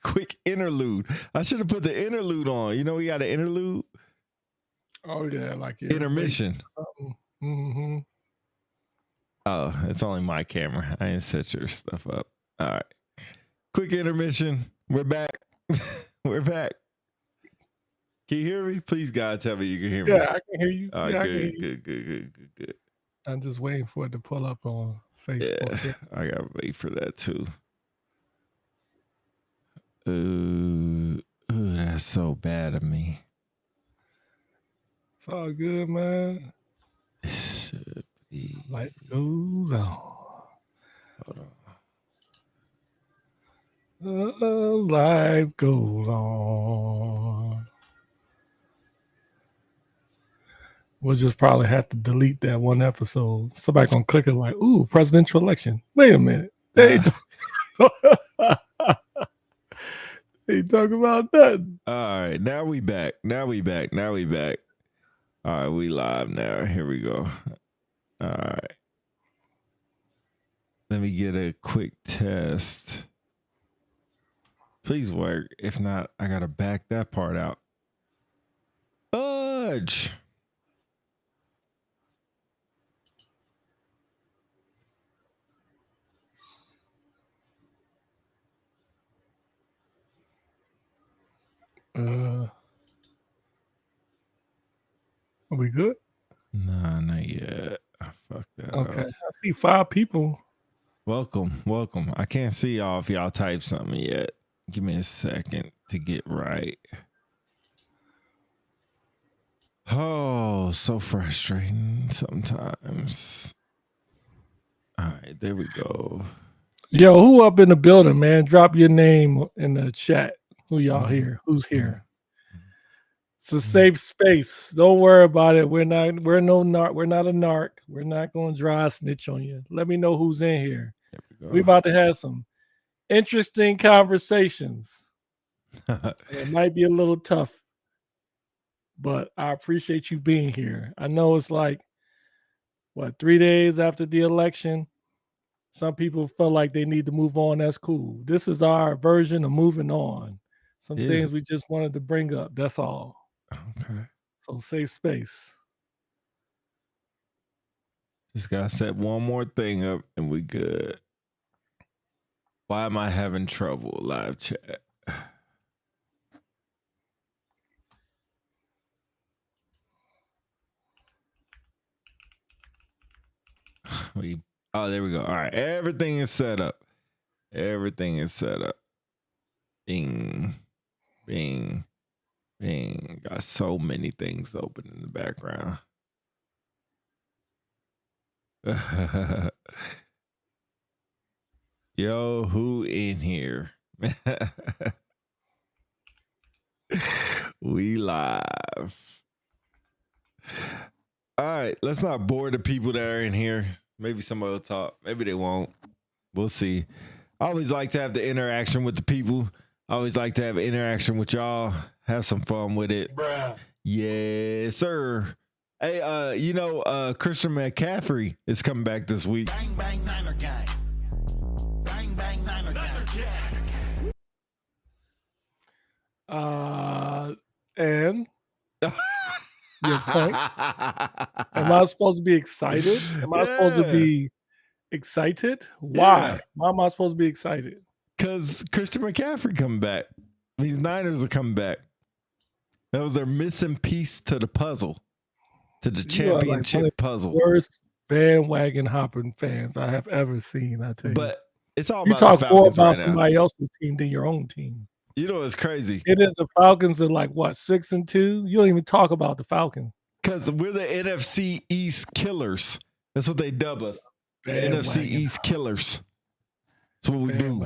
Quick interlude. I should have put the interlude on. You know, we got an interlude. Oh yeah, like Intermission. Mm-hmm. Oh, it's only my camera. I didn't set your stuff up. All right. Quick intermission. We're back. We're back. Can you hear me? Please, God, tell me you can hear me. Yeah, I can hear you. All right, Yeah, I good, can hear good. I'm just waiting for it to pull up on Facebook. Yeah, I gotta wait for that too. Ooh, that's so bad of me. It's all good, man. It should be. Life goes on. Hold on. Life goes on. We'll just probably have to delete that one episode. Somebody gonna click it like, ooh, presidential election. Wait a minute. They ain't talking about nothing. All right, now we back. All right, we live now. Here we go. All right. Let me get a quick test. Please work. If not, I gotta back that part out. Fudge. Are we good? Nah, not yet. I fucked that up. Okay. I see 5 people. Welcome. I can't see y'all if y'all type something yet. Give me a second to get right. Oh, so frustrating sometimes. All right, there we go. Yo, who up in the building, man? Drop your name in the chat. Who y'all here? Who's here? It's a safe space. Don't worry about it. We're not a narc. We're not going to dry snitch on you. Let me know who's in here. We're about to have some interesting conversations. It might be a little tough, but I appreciate you being here. I know it's like, 3 days after the election. Some people felt like they need to move on. That's cool. This is our version of moving on. Some things we just wanted to bring up. That's all. Okay. So safe space. Just gotta set one more thing up and we good. Why am I having trouble? Live chat. Oh, there we go. All right. Everything is set up. Bing. Got so many things open in the background. Yo, who in here? We live. All right, let's not bore the people that are in here. Maybe somebody will talk. Maybe they won't. We'll see. I always like to have the interaction with the people. I always like to have interaction with y'all. Have some fun with it. Bruh. Yes, sir. Hey, Christian McCaffrey is coming back this week. Bang, bang, Niner gang. Bang, bang, Niner gang. And your point. Am I supposed to be excited? Am I supposed to be excited? Why? Yeah. Why am I supposed to be excited? Because Christian McCaffrey coming back. These Niners are coming back. That was their missing piece to the puzzle, to the championship puzzle. Worst bandwagon hopping fans I have ever seen. I tell you, but it's all you about talk the more Falcons about right somebody now. else's team than your own team. You know it's crazy. It is the Falcons are like what 6-2. You don't even talk about the Falcons because we're the NFC East killers. That's what they dub us. The NFC East killers. That's what we do.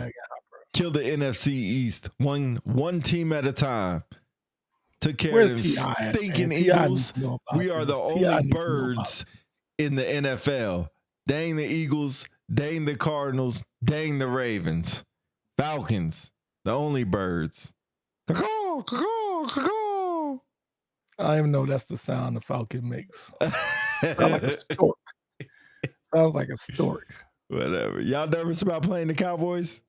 Kill the NFC East one team at a time. Took care of them stinking Eagles. We are the only birds in the NFL. Dang the Eagles. Dang the Cardinals. Dang the Ravens. Falcons. The only birds. Caw, caw, caw. I don't even know that's the sound the Falcon makes. Sounds like a stork. Sounds like a stork. Whatever. Y'all nervous about playing the Cowboys?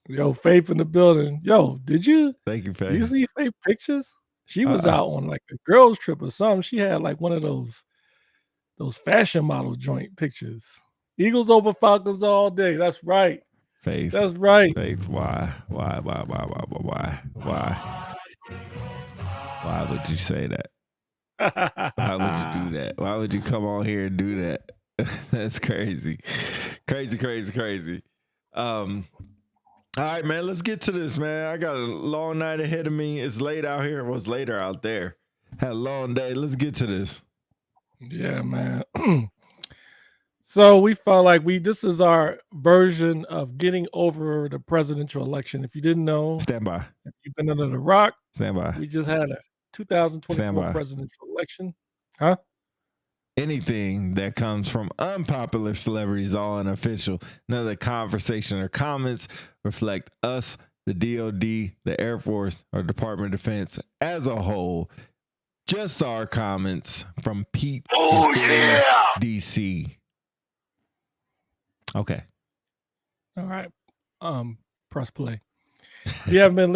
Yo, Faith in the building. Yo, did you Thank you, you Faith. see Faith pictures? She was Uh-uh. out on like a girls trip or something. She had like one of those fashion model joint pictures. Eagles over Falcons all day. That's right. Faith. That's right. Faith. Why would you say that? Why would you do that? Why would you come on here and do that? That's crazy. Crazy. All right, man, let's get to this, man. I got a long night ahead of me. It's late out here. It was later out there. Had a long day. Let's get to this. Yeah, man. So we felt like this is our version of getting over the presidential election. If you didn't know, Stand by. if you've been under the rock, Stand by. we just had a 2024 presidential election. Huh? Anything that comes from unpopular celebrities, all unofficial. None of the conversation or comments reflect us, the DOD, the Air Force, or Department of Defense as a whole. Just our comments from Pete DC. Okay. All right. Press play. If you haven't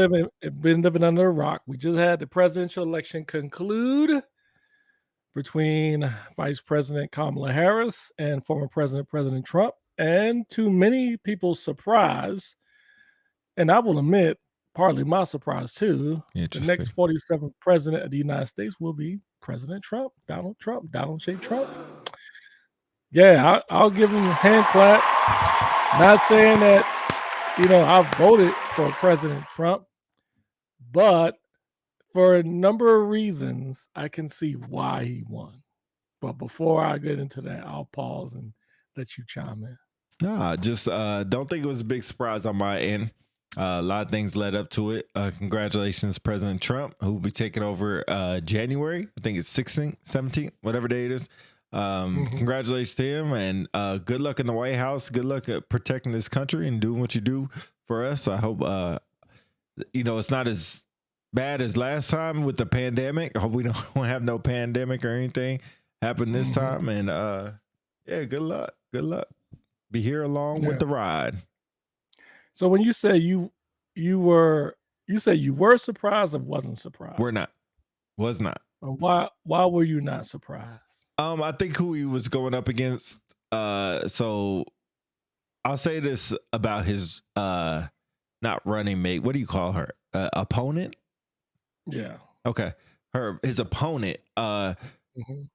been living under a rock, we just had the presidential election conclude between Vice President Kamala Harris and former President Trump. And to many people's surprise, and I will admit, partly my surprise too, the next 47th president of the United States will be President Trump, Donald J. Trump. Yeah, I'll give him a hand clap. Not saying that, I voted for President Trump, but for a number of reasons, I can see why he won. But before I get into that, I'll pause and let you chime in. Nah, just don't think it was a big surprise on my end. A lot of things led up to it. Congratulations, President Trump, who will be taking over January. I think it's 16th, 17th, whatever day it is. Congratulations to him, and good luck in the White House. Good luck at protecting this country and doing what you do for us. I hope, it's not as bad as last time with the pandemic. I hope we don't have no pandemic or anything happen this time. And yeah, good luck. Be here along with the ride. So when you say you were surprised or wasn't surprised? Was not. Why were you not surprised? I think who he was going up against. So I'll say this about his not running mate. What do you call her? Opponent? Yeah. Okay. His opponent kind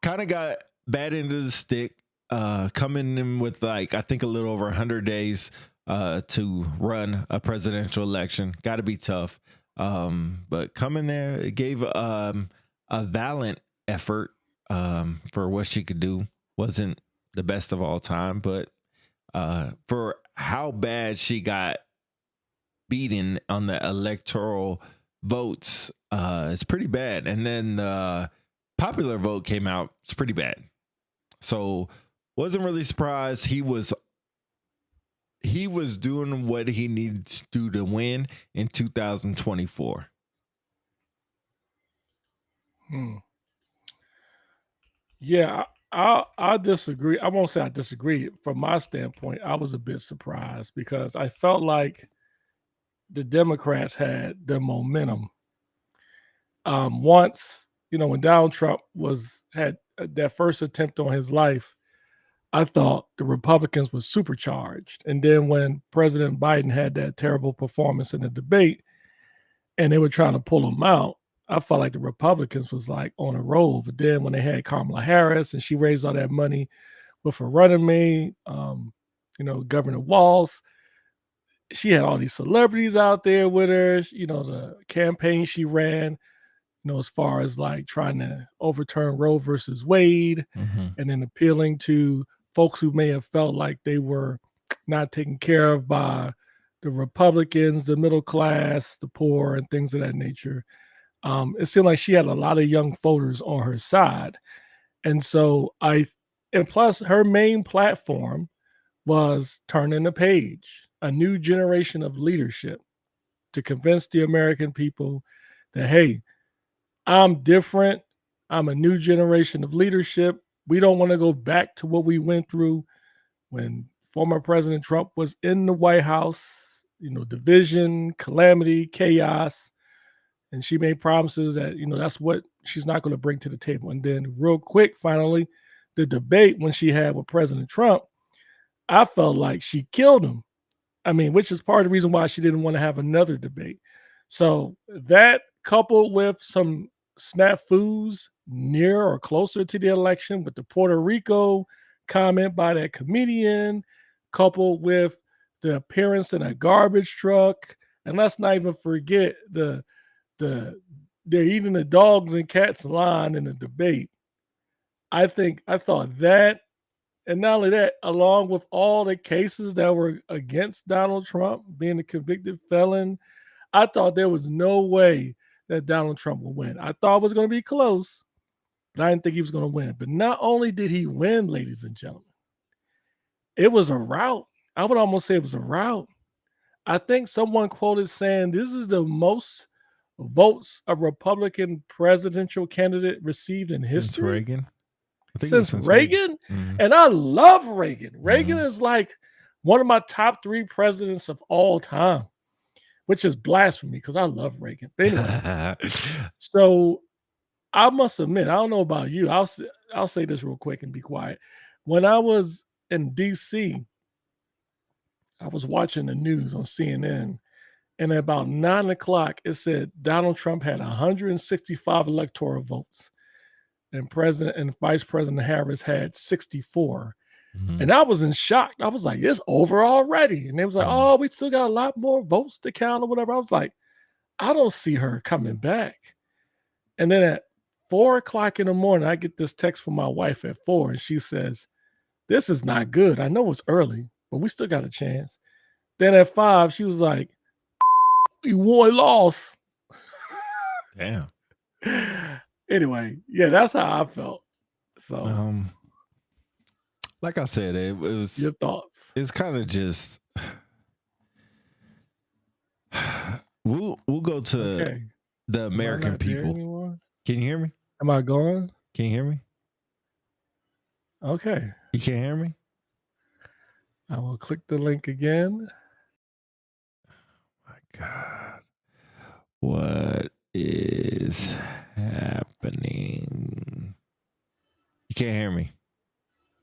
of got bad into the stick, coming in with I think a little over 100 days to run a presidential election. Got to be tough. But coming there, it gave a valiant effort for what she could do. Wasn't the best of all time, but for how bad she got beaten on the electoral votes, it's pretty bad. And then the popular vote came out. It's pretty bad. So wasn't really surprised. He was doing what he needed to do to win in 2024. Yeah, I disagree. I won't say I disagree. From my standpoint, I was a bit surprised because I felt like the Democrats had the momentum. Once, when Donald Trump had that first attempt on his life, I thought the Republicans were supercharged. And then when President Biden had that terrible performance in the debate and they were trying to pull him out, I felt like the Republicans was on a roll. But then when they had Kamala Harris and she raised all that money with her running mate, Governor Walz, she had all these celebrities out there with her, the campaign she ran, as far as trying to overturn Roe versus Wade, and then appealing to folks who may have felt like they were not taken care of by the Republicans, the middle class, the poor, and things of that nature. It seemed like she had a lot of young voters on her side. And so and plus her main platform was turning the page, a new generation of leadership to convince the American people that, hey, I'm different. I'm a new generation of leadership. We don't want to go back to what we went through when former President Trump was in the White House. division, calamity, chaos. And she made promises that, that's what she's not going to bring to the table. And then real quick, finally, the debate when she had with President Trump, I felt like she killed him. I mean, which is part of the reason why she didn't want to have another debate. So that coupled with some snafus near or closer to the election with the Puerto Rico comment by that comedian, coupled with the appearance in a garbage truck. And let's not even forget they're eating the dogs and cats line in the debate. I thought that, and not only that, along with all the cases that were against Donald Trump being a convicted felon, I thought there was no way that Donald Trump would win. I thought it was going to be close, but I didn't think he was going to win. But not only did he win, ladies and gentlemen, it was a rout. I would almost say it was a rout. I think someone quoted saying this is the most votes a Republican presidential candidate received in history. Since Reagan? Since Reagan? Mm-hmm. And I love Reagan. Reagan is like one of my top 3 presidents of all time, which is blasphemy because I love Reagan. But anyway, so I must admit, I don't know about you. I'll say this real quick and be quiet. When I was in D.C., I was watching the news on CNN, and at about 9 o'clock, it said Donald Trump had 165 electoral votes, and President and Vice President Harris had 64. Mm-hmm. And I was in shock. I was like, it's over already. And they was like, oh, we still got a lot more votes to count or whatever. I was like, I don't see her coming back. And then at 4 o'clock in the morning, I get this text from my wife at 4, and she says, this is not good. I know it's early, but we still got a chance. Then at 5, she was like, you won, lost. Damn. Anyway, yeah, that's how I felt. So, like I said, it was your thoughts. It's kind of just we'll go to the American people. Can you hear me? Am I going? Can you hear me? Okay. You can't hear me? I will click the link again. My God. What is happening? You can't hear me.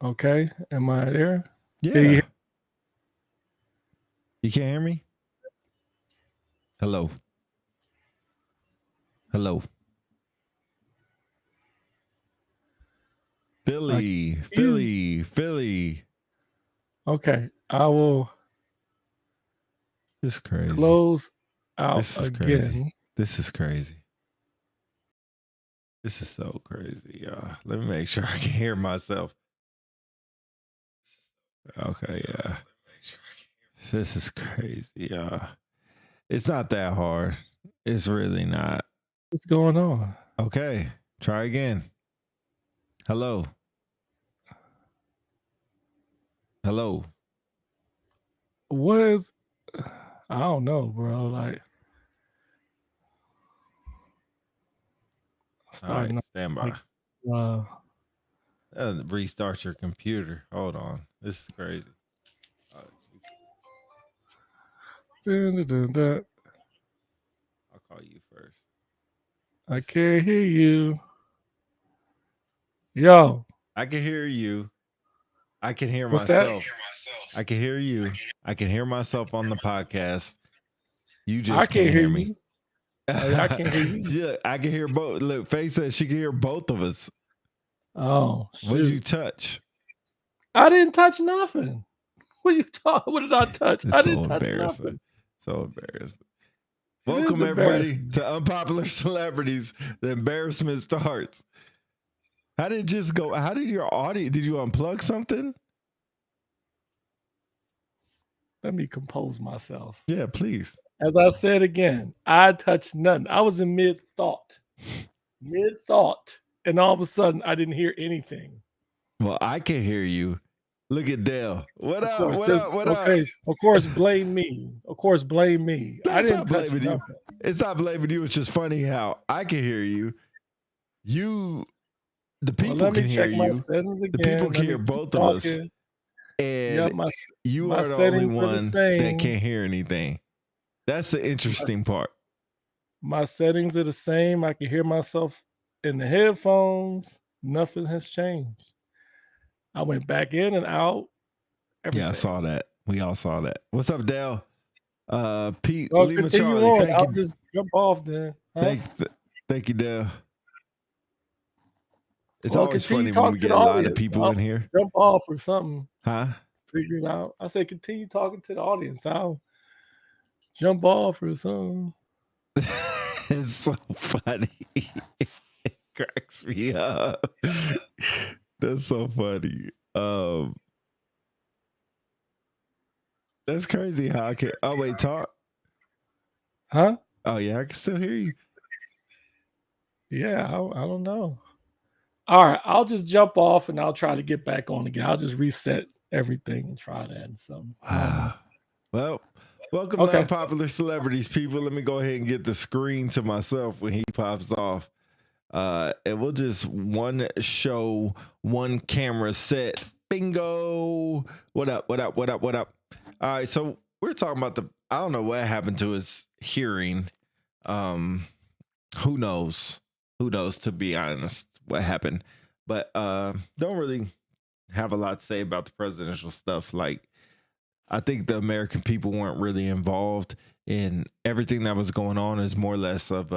Okay. Am I there? Yeah. You can't hear me? Hello. Hello. Philly. Okay. I will This is crazy. Close out This is again. crazy. This is crazy. This is so crazy, y'all. Let me make sure I can hear myself. Okay, yeah. This is crazy, y'all. It's not that hard. It's really not. What's going on? Okay, try again. Hello. Hello. What is? I don't know, bro. Like, All right, stand by. Like, Restart your computer. Hold on. This is crazy. I'll call you first. I can't hear you. Yo. I can hear you. I can hear What's myself. That? I can hear you. I can hear myself on the podcast. You just I can't hear me. You. I can't hear you. Yeah, I can hear both. Look, Faye said she can hear both of us. Oh, shoot. What did you touch? I didn't touch nothing. What are you talking? What did I touch? It's I so didn't touch embarrassing. nothing. So embarrassing. Welcome everybody to Unpopular Celebrities. The embarrassment starts. How did it just go? How did your audio? Did you unplug something? Let me compose myself. Yeah, please. As I said again, I touched nothing. I was in mid-thought. And all of a sudden, I didn't hear anything. Well, I can hear you. Look at Dale. What up? What up? Okay, of course, blame me. I didn't touch nothing. You. It's not blaming you. It's just funny how I can hear you. The people can hear you. The people can hear both of us. And you are the only one that can't hear anything. That's the interesting part. My settings are the same. I can hear myself in the headphones. Nothing has changed. I went back in and out. Everything. Yeah, I saw that. We all saw that. What's up, Dale? Pete, Oh, Lima continue Charlie. on. Thank I'll you. just jump off then. Huh? Thank you, Dale. It's Well, always continue funny when we talking to get the a lot of audience. people I'll in here. jump off or something. Huh? Figure it out. I say continue talking to the audience. I'll jump off or something. It's so funny. It cracks me up. That's so funny. That's crazy how I can. Oh wait, talk. Huh? Oh yeah, I can still hear you. Yeah, I don't know. All right, I'll just jump off and I'll try to get back on again. I'll just reset everything and try that and some. Wow. Well, welcome to Unpopular Celebrities, people. Let me go ahead and get the screen to myself when he pops off. And we'll just one show, one camera set. Bingo. What up? What up? What up? What up? All right, so we're talking about I don't know what happened to his hearing. Who knows? Who knows, to be honest, what happened. But don't really have a lot to say about the presidential stuff. Like, I think the American people weren't really involved in everything that was going on. Is more or less of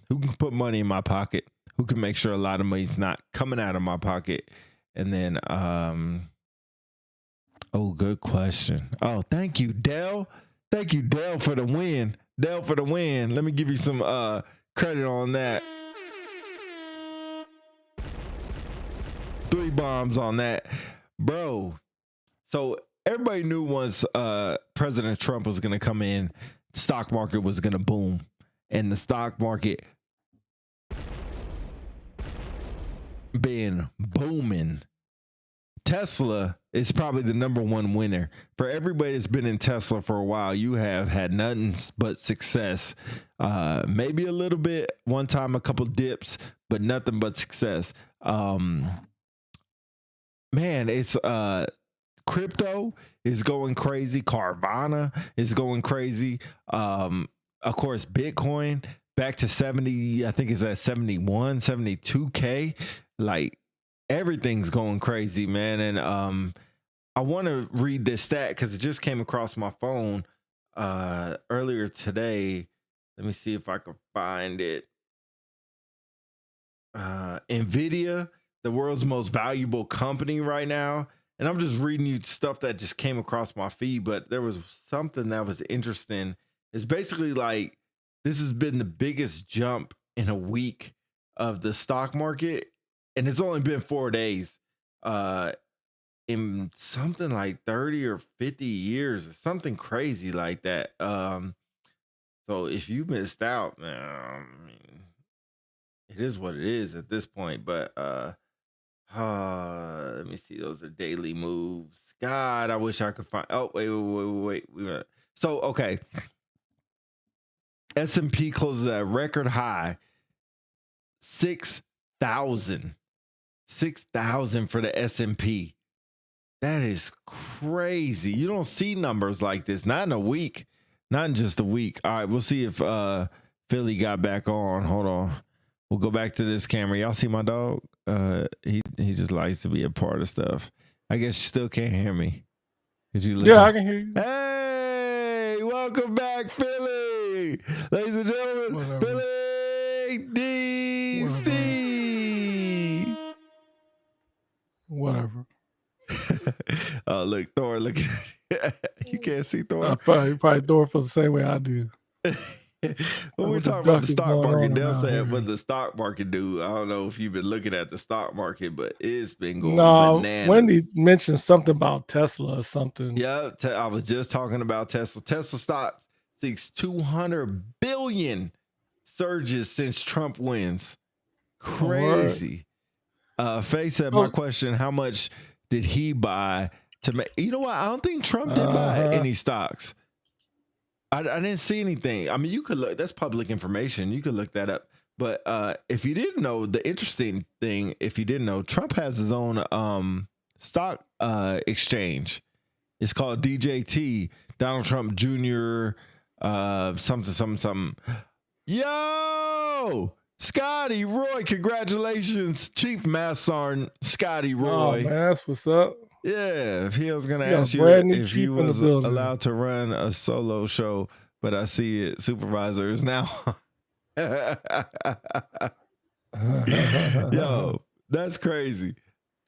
who can put money in my pocket, who can make sure a lot of money's not coming out of my pocket. And then, oh, good question. Oh, thank you, Dell. Thank you, Dell, for the win. Dell for the win. Let me give you some credit on that. 3 bombs on that, bro. So everybody knew once President Trump was going to come in, the stock market was going to boom, and the stock market been booming. Tesla is probably the #1 winner. For everybody that's been in Tesla for a while, you have had nothing but success. Maybe a little bit one time, a couple dips, but nothing but success. Man, it's crypto is going crazy. Carvana is going crazy. Of course, Bitcoin back to 70, I think it's at 71, 72K. Like, everything's going crazy, man. And I want to read this stat because it just came across my phone earlier today. Let me see if I can find it. Nvidia, the world's most valuable company right now. And I'm just reading you stuff that just came across my feed, but there was something that was interesting. It's basically like this has been the biggest jump in a week of the stock market, and it's only been 4 days. In something like 30 or 50 years, or something crazy like that. So if you missed out, man, I mean, it is what it is at this point. But let me see. Those are daily moves. God, I wish I could find. Oh, wait. So, okay. S&P closes at a record high. 6,000 for the S&P. That is crazy. You don't see numbers like this. Not in a week. Not in just a week. All right, we'll see if Philly got back on. Hold on. We'll go back to this camera. Y'all see my dog? He just likes to be a part of stuff. I guess you still can't hear me. Could you listen? Yeah, I can hear you. Hey, welcome back, Philly. Ladies and gentlemen, Whatever. Philly DC. Whatever. Oh, look, Thor, look. You can't see Thor. You probably throw it for the same way I do. When we're talking about the stock market, they'll say what the stock market do. I don't know if you've been looking at the stock market, but it's been going bananas. Wendy mentioned something about Tesla or something. Yeah, I was just talking about Tesla. Tesla stock seeks 200 billion surges since Trump wins. Crazy. Faye said, my question, how much did he buy to make? You know what? I don't think Trump did buy any stocks. I didn't see anything. I mean, you could look. That's public information. You could look that up. But if you didn't know, the interesting thing, if you didn't know, Trump has his own stock exchange. It's called DJT, Donald Trump Jr. Something. Yo, Scotty Roy, congratulations, Chief Master Sergeant Scotty Oh Roy. man, that's what's up. Yeah, if he was gonna We got a ask you brand new if chief you in the was building. allowed to run a solo show, but I see it supervisors now. Yo, that's crazy.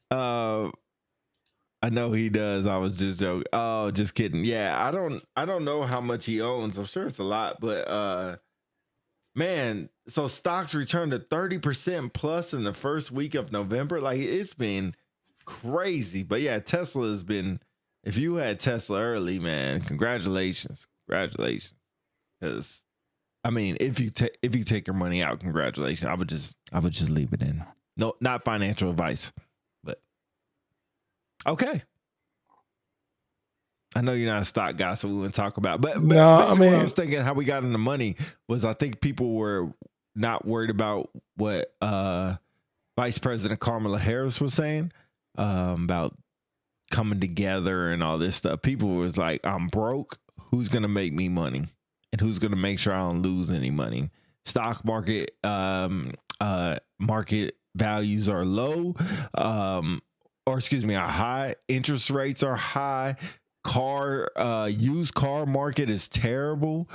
I know he does. I was just joking. Oh, just kidding. Yeah, I don't know how much he owns. I'm sure it's a lot, but man, so stocks returned to 30% plus in the first week of November. Like, it's been crazy. But yeah, Tesla has been, if you had Tesla early, man, congratulations. Congratulations. Because I mean, if you take your money out, congratulations. I would just leave it in. No, not financial advice. But okay. I know you're not a stock guy, so we wouldn't talk about. But No, basically, I mean, what I was thinking, how we got into money was, I think people were not worried about what Vice President Kamala Harris was saying about coming together and all this stuff. People was like, I'm broke. Who's gonna make me money, and who's gonna make sure I don't lose any money? Stock market market values are low, or excuse me, are high. Interest rates are high. Used car market is terrible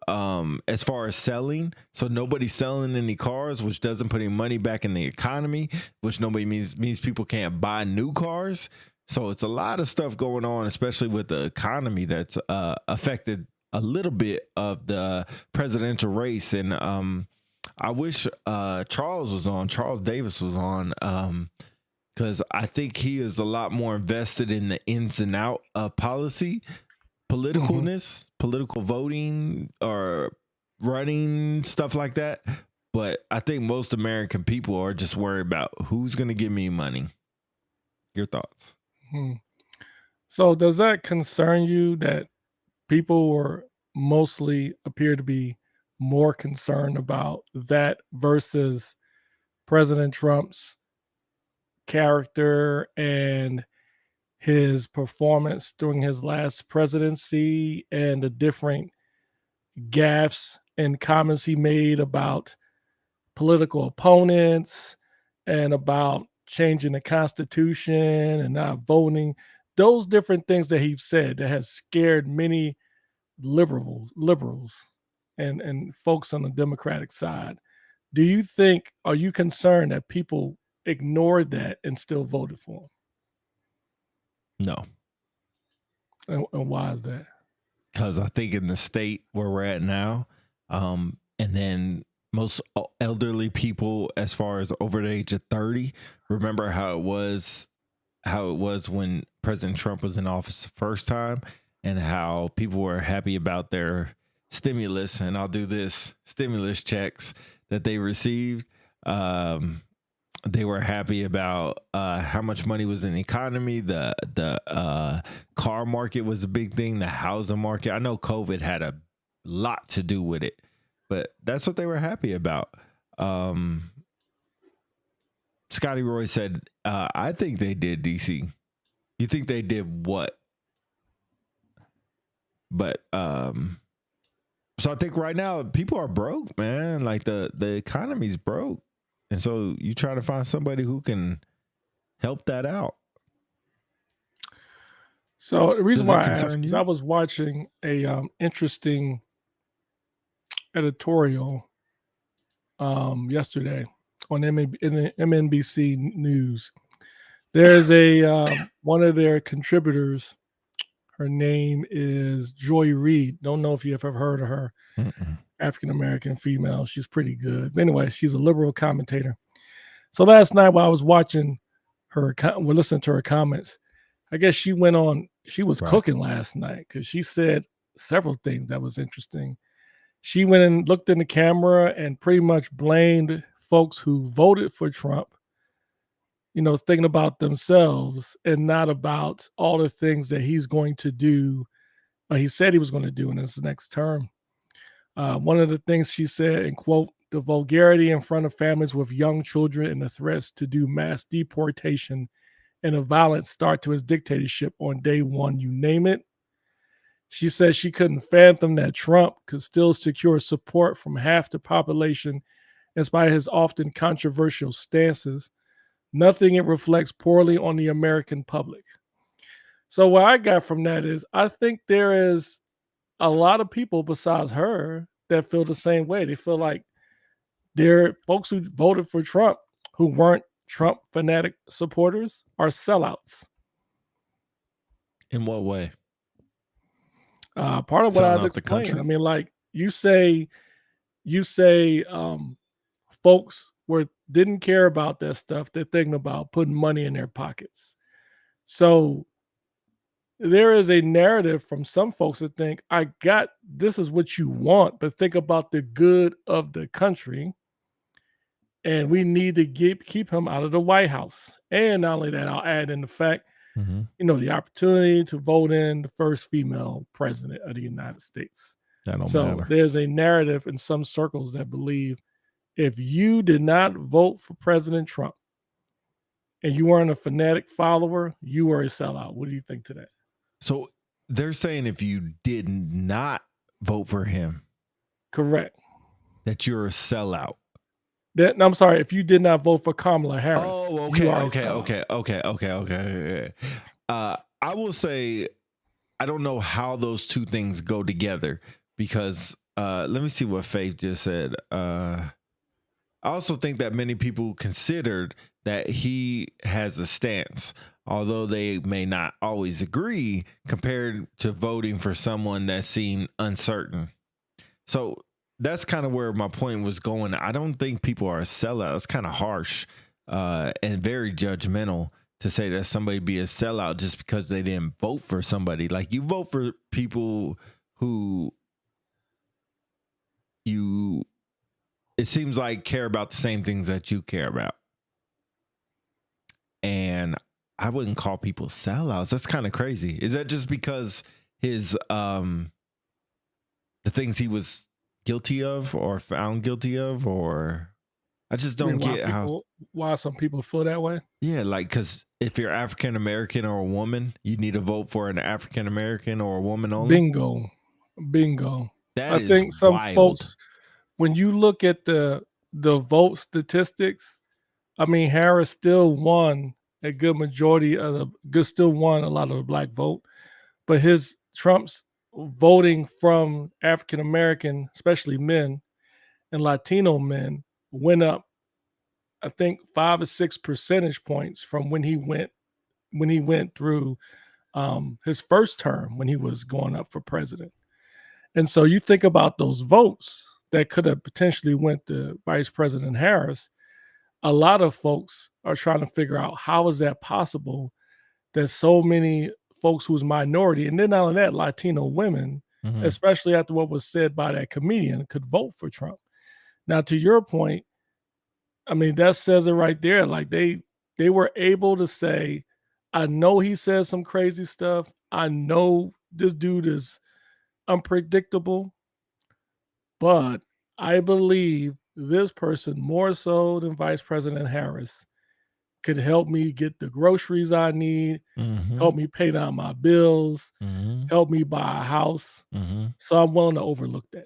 as far as selling. So nobody's selling any cars, which doesn't put any money back in the economy, which nobody means people can't buy new cars. So it's a lot of stuff going on, especially with the economy, that's affected a little bit of the presidential race. And I wish Charles Davis was on, because I think he is a lot more invested in the ins and out of policy, politicalness, political voting, or running, stuff like that. But I think most American people are just worried about who's going to give me money. Your thoughts? So does that concern you that people were mostly appear to be more concerned about that versus President Trump's character and his performance during his last presidency and the different gaffes and comments he made about political opponents and about changing the Constitution and not voting? Those different things that he said that has scared many liberals and folks on the Democratic side. Do you think, are you concerned that people ignored that and still voted for him? No. And why is that? Because I think in the state where we're at now, and then most elderly people, as far as over the age of 30, remember how it was when President Trump was in office the first time, and how people were happy about their stimulus, and I'll do this, stimulus checks that they received. They were happy about how much money was in the economy. The car market was a big thing. The housing market. I know COVID had a lot to do with it, but that's what they were happy about. Scotty Roy said, I think they did, DC. You think they did what? But so I think right now people are broke, man. Like the economy's broke. And so you try to find somebody who can help that out. So the reason Does it why I asked concern is you? I was watching a interesting editorial yesterday on MNBC News. There's a one of their contributors. Her name is Joy Reid. Don't know if you have ever heard of her. African-American female. She's pretty good. But anyway, she's a liberal commentator. So last night while I was watching her, listening to her comments, I guess she went on, she was cooking last night because she said several things that was interesting. She went and looked in the camera and pretty much blamed folks who voted for Trump, you know, thinking about themselves and not about all the things that he's going to do, or he said he was going to do in his next term. One of the things she said, and quote, the vulgarity in front of families with young children and the threats to do mass deportation and a violent start to his dictatorship on day one, you name it. She said she couldn't fathom that Trump could still secure support from half the population in spite of his often controversial stances. Nothing it reflects poorly on the American public. So what I got from that is I think there is a lot of people besides her that feel the same way. They feel like there are folks who voted for Trump who weren't Trump fanatic supporters are sellouts. In what way? Part of what Selling I've out the explained. country? I mean, like you say, folks didn't care about that stuff. They're thinking about putting money in their pockets. So there is a narrative from some folks that think, this is what you want, but think about the good of the country. And we need to keep him out of the White House. And not only that, I'll add in the fact, the opportunity to vote in the first female president of the United States. That don't matter. There's a narrative in some circles that believe if you did not vote for President Trump and you weren't a fanatic follower, you were a sellout. What do you think to that? So they're saying if you did not vote for him, correct, that you're a sellout. I'm sorry, if you did not vote for Kamala Harris. Oh, okay. I will say, I don't know how those two things go together because let me see what Faith just said. I also think that many people considered that he has a stance, although they may not always agree, compared to voting for someone that seemed uncertain. So that's kind of where my point was going. I don't think people are a sellout. It's kind of harsh and very judgmental to say that somebody be a sellout just because they didn't vote for somebody. Like, you vote for people who it seems like care about the same things that you care about. And I wouldn't call people sellouts. That's kind of crazy. Is that just because his the things he was guilty of or found guilty of, or I just don't get why some people feel that way? Yeah, like, because if you're African American or a woman, you need to vote for an African American or a woman only. Bingo. I think some folks, when you look at the vote statistics, I mean, Harris still won a good majority of still won a lot of the black vote, but Trump's voting from African American, especially men and Latino men, went up, I think 5 or 6 percentage points from when he went through his first term when he was going up for president. And so you think about those votes that could have potentially went to Vice President Harris. A lot of folks are trying to figure out how is that possible that so many folks who's minority, and then not only that, Latino women, especially after what was said by that comedian, could vote for Trump. Now, to your point, I mean, that says it right there. Like they were able to say, I know he says some crazy stuff. I know this dude is unpredictable, but I believe this person more so than Vice President Harris could help me get the groceries I need, help me pay down my bills, help me buy a house. So I'm willing to overlook that.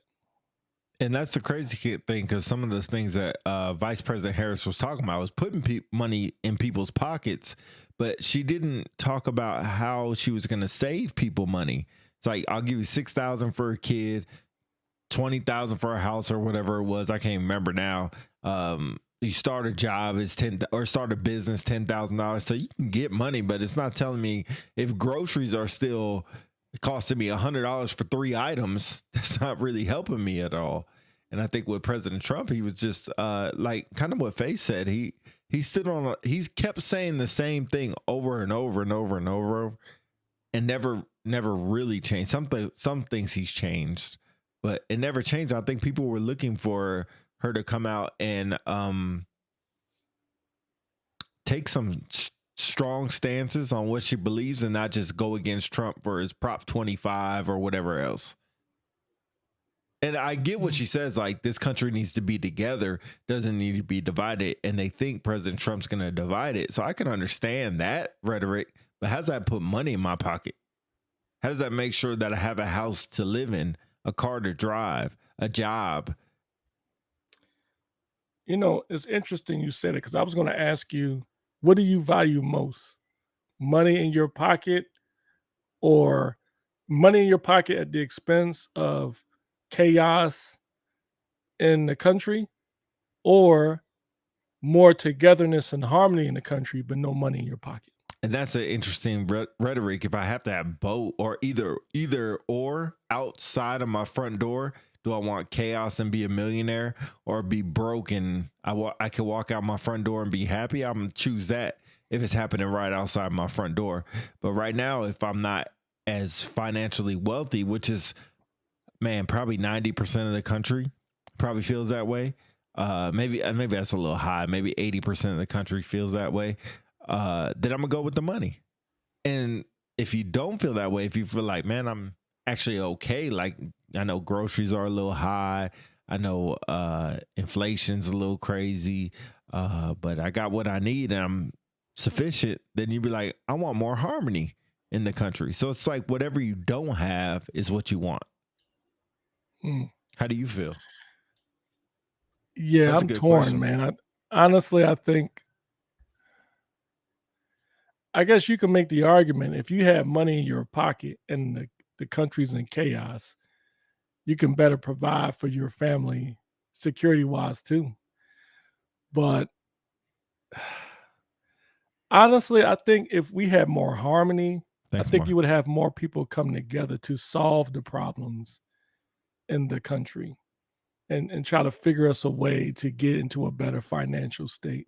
And that's the crazy thing, because some of those things that Vice President Harris was talking about was putting money in people's pockets, but she didn't talk about how she was going to save people money. It's like, I'll give you $6,000 for a kid, $20,000 for a house, or whatever it was. I can't remember now. You start a job, it's start a business, $10,000. So you can get money, but it's not telling me if groceries are still costing me $100 for 3 items. That's not really helping me at all. And I think with President Trump, he was just like kind of what Faye said. He he's kept saying the same thing over and over and over and over, and never really changed. Some things he's changed, but it never changed. I think people were looking for her to come out and take some strong stances on what she believes and not just go against Trump for his Prop 25 or whatever else. And I get what she says, like, this country needs to be together, doesn't need to be divided. And they think President Trump's going to divide it. So I can understand that rhetoric, but how's that put money in my pocket? How does that make sure that I have a house to live in, a car to drive, a job? You know, it's interesting you said it because I was going to ask you, what do you value most? Money in your pocket or money in your pocket at the expense of chaos in the country, or more togetherness and harmony in the country, but no money in your pocket? And that's an interesting rhetoric. If I have to have both, or either or outside of my front door, do I want chaos and be a millionaire, or be broke and I can walk out my front door and be happy? I'm gonna choose that if it's happening right outside my front door. But right now, if I'm not as financially wealthy, which is, man, probably 90% of the country probably feels that way. Maybe that's a little high. Maybe 80% of the country feels that way. Then I'm gonna go with the money. And if you don't feel that way, if you feel like, man, I'm actually okay, like I know groceries are a little high, I know inflation's a little crazy, but I got what I need and I'm sufficient, then you'd be like, I want more harmony in the country. So it's like whatever you don't have is what you want. How do you feel? Yeah, That's a I'm good torn, question. man. Honestly, I guess you can make the argument if you have money in your pocket and the country's in chaos, you can better provide for your family security wise too. But honestly, I think if we had more harmony, Thanks, I think Mark. you would have more people come together to solve the problems in the country and try to figure us a way to get into a better financial state.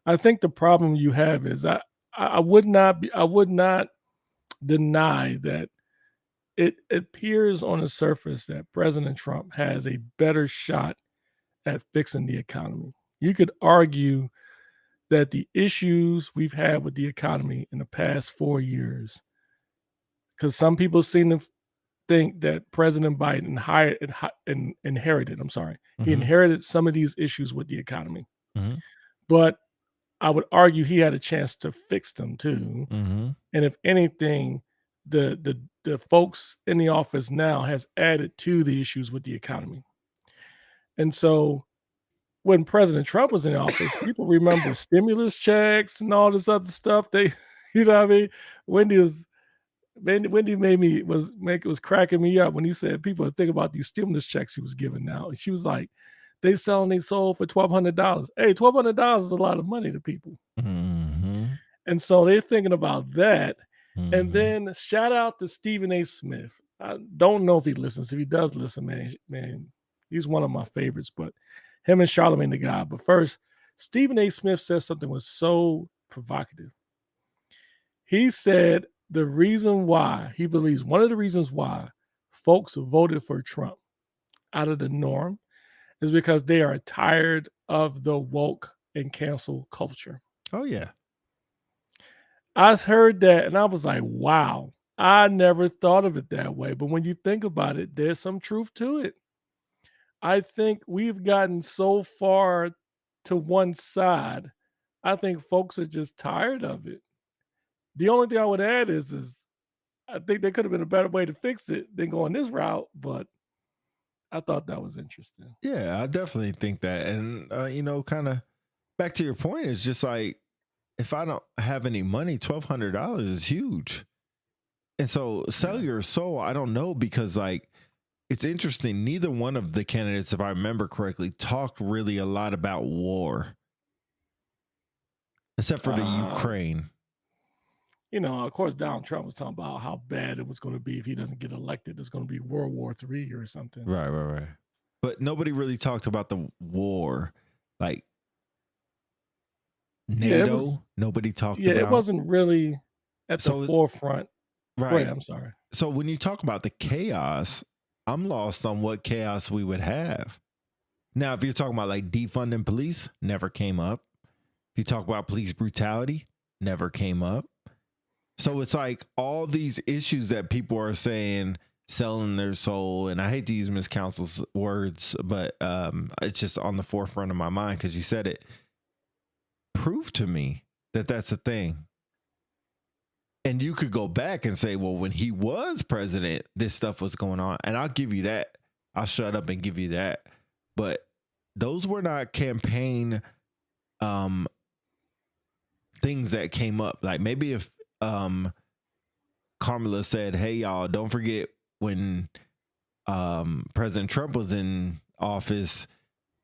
I think the problem you have is I would not deny that it appears on the surface that President Trump has a better shot at fixing the economy. You could argue that the issues we've had with the economy in the past 4 years, because some people seem to think that President Biden inherited. I'm sorry, he Mhm. inherited some of these issues with the economy, Mhm. but I would argue he had a chance to fix them too. Mhm. And if anything, the folks in the office now has added to the issues with the economy. And so when President Trump was in office, people remember stimulus checks and all this other stuff. They, you know what I mean? Wendy was Wendy was cracking me up when he said people are thinking about these stimulus checks he was giving now. She was like, they selling these sold for $1,200. Hey, $1,200 is a lot of money to people. Mhm. And so they're thinking about that. And Mhm. then shout out to Stephen A. Smith. I don't know if he listens. If he does listen, man, he's one of my favorites. But him and Charlamagne the God. But first, Stephen A. Smith said something was so provocative. He said the reason why he believes one of the reasons why folks voted for Trump out of the norm is because they are tired of the woke and cancel culture. Oh yeah. I heard that and I was like, wow, I never thought of it that way. But when you think about it, there's some truth to it. I think we've gotten so far to one side. I think folks are just tired of it. The only thing I would add is I think there could have been a better way to fix it than going this route, but I thought that was interesting. Yeah, I definitely think that. And kind of back to your point, it's just like if I don't have any money, $1,200 is huge. And so sell Yeah. your soul, I don't know, because like it's interesting. Neither one of the candidates, if I remember correctly, talked really a lot about war, except for the Uh, Ukraine. of course, Donald Trump was talking about how bad it was going to be if he doesn't get elected. It's going to be World War III or something. Right, right, right. But nobody really talked about the war, like Yeah, it NATO. was. Nobody talked Yeah, it about. wasn't really at the So forefront. Go ahead. right. I'm sorry. So when you talk about the chaos, I'm lost on what chaos we would have. Now, if you're talking about like defunding police, never came up. If you talk about police brutality, never came up. So it's like all these issues that people are saying, selling their soul, and I hate to use Miss Council's words, but it's just on the forefront of my mind because you said it. Prove to me that that's a thing. And you could go back and say, well, when he was president, this stuff was going on. And I'll give you that. I'll shut up and give you that. But those were not campaign things that came up. Like maybe if Kamala said, hey, y'all, don't forget when President Trump was in office,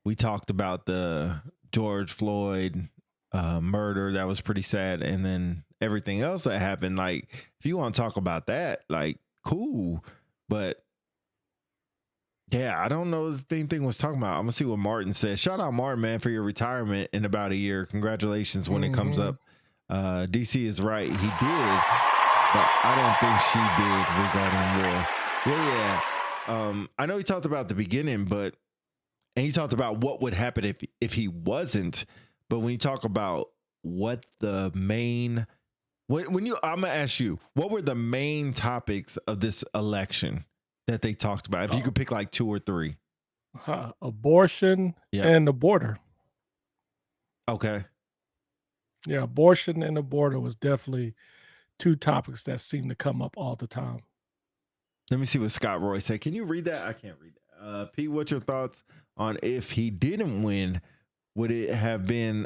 we talked about the George Floyd murder. That was pretty sad. And then everything else that happened, like if you want to talk about that, like cool. But yeah, I don't know what the thing was talking about. I'm gonna see what Martin says. Shout out Martin, man, for your retirement in about a year. Congratulations when it comes up. DC is right. He did, but I don't think she did regarding war. I know he talked about the beginning, and he talked about what would happen if he wasn't. But when you talk about what the main, I'm gonna ask you, what were the main topics of this election that they talked about? If you could pick like 2 or 3. Abortion and the border. Okay. Yeah, abortion and the border was definitely 2 topics that seem to come up all the time. Let me see what Scott Roy said. Can you read that? I can't read that. Pete, what's your thoughts on if he didn't win, would it have been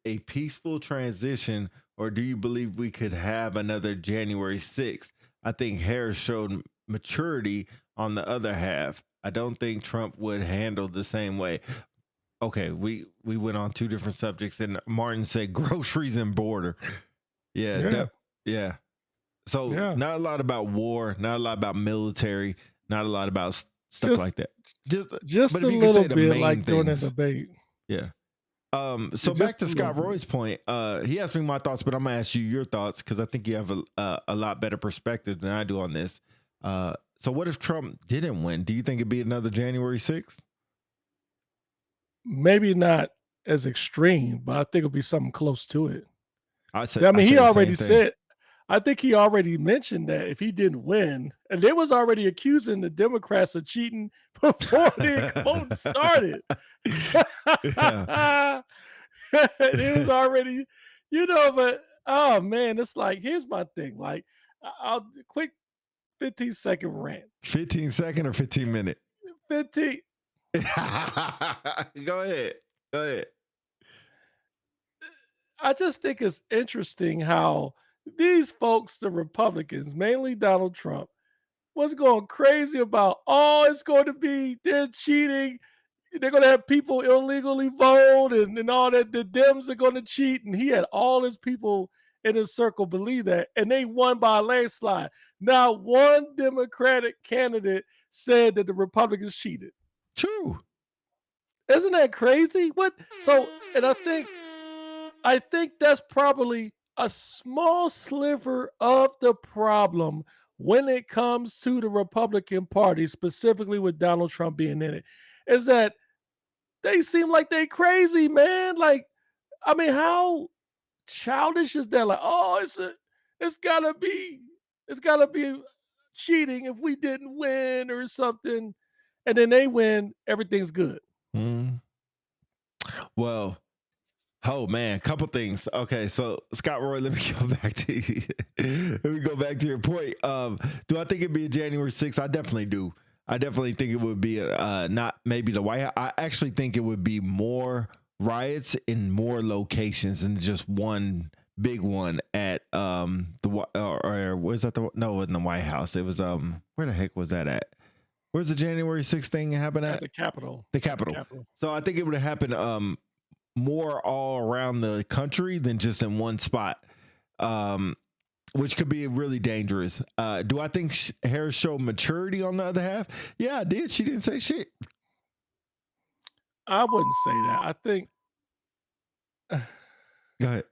a peaceful transition, or do you believe we could have another January 6th? I think Harris showed maturity on the other half. I don't think Trump would handle the same way. Okay, we went on 2 different subjects, and Martin said groceries and border. Yeah. So not a lot about war, not a lot about military, not a lot about stuff like that. Just but a if you could say little the bit main like during the things. debate. Yeah. So back to Scott Roy's point. He asked me my thoughts, but I'm gonna ask you your thoughts because I think you have a lot better perspective than I do on this. So what if Trump didn't win? Do you think it'd be another January 6th? Maybe not as extreme, but I think it'll be something close to it. He already said, I think he already mentioned that if he didn't win, and they was already accusing the Democrats of cheating before the vote started. It was already, but oh man, it's like, here's my thing. Like, I'll quick 15-second rant. 15-second or 15-minute? 15. Go ahead. I just think it's interesting how these folks, the Republicans, mainly Donald Trump, was going crazy about, it's going to be, they're cheating. They're going to have people illegally vote and all that. The Dems are going to cheat. And he had all his people in his circle believe that. And they won by a landslide. Now, one Democratic candidate said that the Republicans cheated. True. Isn't that crazy? What? So, and I think that's probably a small sliver of the problem when it comes to the Republican Party, specifically with Donald Trump being in it, is that they seem like they crazy, man. Like, I mean, how childish is that? Like, it's gotta be cheating if we didn't win or something, and then they win, everything's good. Well, oh man, couple things. Okay, so Scott Roy, let me go back to you. Let me go back to your point. Do I think it'd be a January 6th? I definitely do. I definitely think it would be not maybe the White House. I actually think it would be more riots in more locations than just one big one at or was that no, it wasn't the White House. It was where the heck was that at? Where's the January 6th thing happen at? The Capitol. The Capitol. So I think it would have happened more all around the country than just in one spot, which could be really dangerous. Do I think Harris showed maturity on the other half? Yeah, I did. She didn't say shit. I wouldn't say that. I think. Go ahead.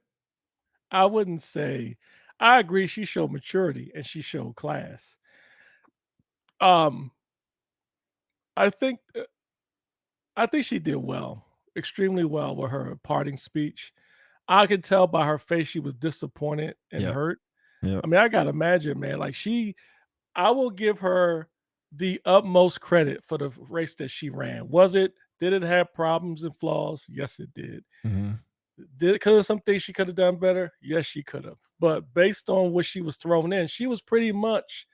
I wouldn't say. I agree. She showed maturity and she showed class. I think she did well, extremely well with her parting speech. I could tell by her face she was disappointed and hurt. Yeah. I mean, I gotta imagine, man. Like I will give her the utmost credit for the race that she ran. Did it have problems and flaws? Yes, it did. Mm-hmm. Could have some things she could have done better? Yes, she could have. But based on what she was thrown in, she was pretty much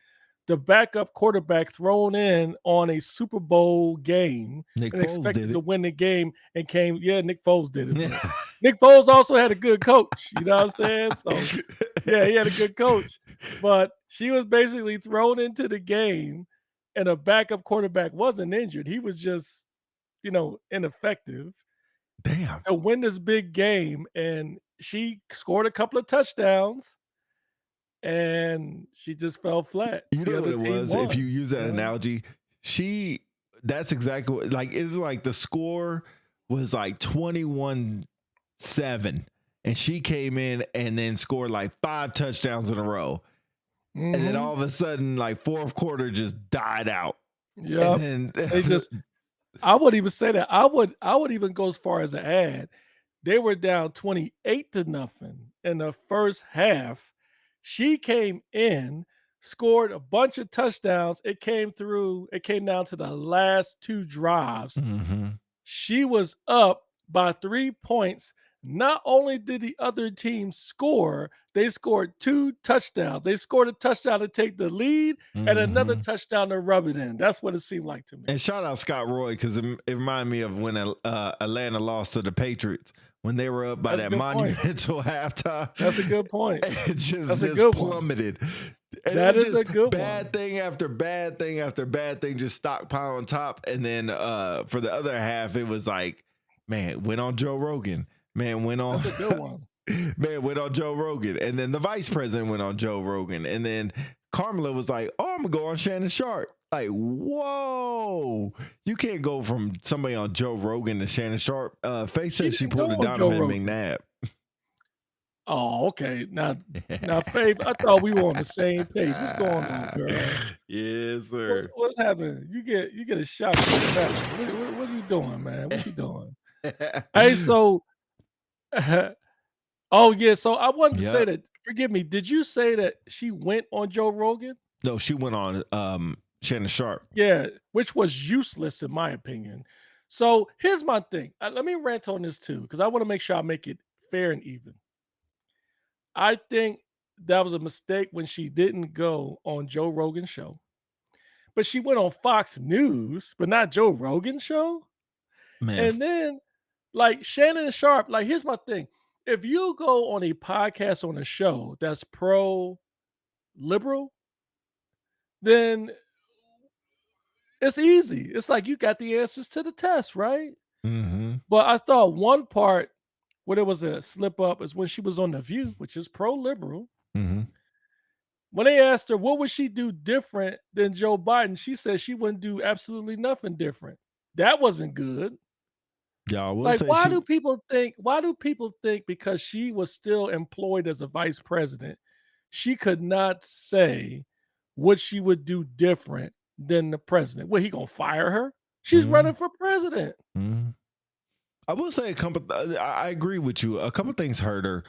the backup quarterback thrown in on a Super Bowl game Nick and Foles expected did to it. win the game and came. Yeah, Nick Foles did it. But Nick Foles also had a good coach. You know what I'm saying? So yeah, he had a good coach. But she was basically thrown into the game, and a backup quarterback wasn't injured. He was just, ineffective Damn. to win this big game. And she scored a couple of touchdowns, and she just fell flat. You The know what other it team was? won. If you use that Yeah. analogy, that's exactly what, like, it's like the score was like 21-7, and she came in and then scored like 5 touchdowns in a row. And then Mhm. all of a sudden, like, fourth quarter just died out. Yep. And then They just I would even say that. I would even go as far as to add, they were down 28-0 in the first half. She came in, scored a bunch of touchdowns. It came down to the last 2 drives. Mhm. She was up by 3 points. Not only did the other team score, they scored 2 touchdowns. They scored a touchdown to take the lead and another Mhm. touchdown to rub it in. That's what it seemed like to me. And shout out Scott Roy, because it reminded me of when Atlanta lost to the Patriots when they were up by That's a that good point. monumental halftime. That's a good point. It That's a just good one. plummeted. And That it is a just good bad one. thing after bad thing after bad thing, just stockpile on top. And then for the other half, it was like, man, went on Joe Rogan. Man, went on. That's a good one. Man, went on Joe Rogan. And then the vice president went on Joe Rogan. And then Carmela was like, oh, I'm going to go on Shannon Sharp. Like, whoa. You can't go from somebody on Joe Rogan to Shannon Sharp. Faye said she didn't pulled go it on down Joe on Rogan. McNabb. Oh, okay. Now, Faith, I thought we were on the same page. What's going on, girl? Yes, sir. What's happening? You get a shot. What are you doing, man? What you doing? Hey, so oh yeah, so I wanted to say Yep. that. Forgive me. Did you say that she went on Joe Rogan? No, she went on Shannon Sharp. Yeah, which was useless in my opinion. So here's my thing. Let me rant on this too, because I want to make sure I make it fair and even. I think that was a mistake when she didn't go on Joe Rogan's show, but she went on Fox News, but not Joe Rogan's show. Man, And then, like Shannon Sharp, like here's my thing: if you go on a podcast on a show that's pro liberal, then it's easy. It's like you got the answers to the test, right? mhm. But I thought one part where there was a slip up is when she was on The View, which is pro liberal. Mhm. When they asked her what would she do different than Joe Biden, she said she wouldn't do absolutely nothing different. That wasn't good. Yeah, I will Like, say why she do people think because she was still employed as a vice president, she could not say what she would do different than the president? What, he gonna fire her? She's running for president. Mhm. I will say a couple. I agree with you. A couple things hurt her.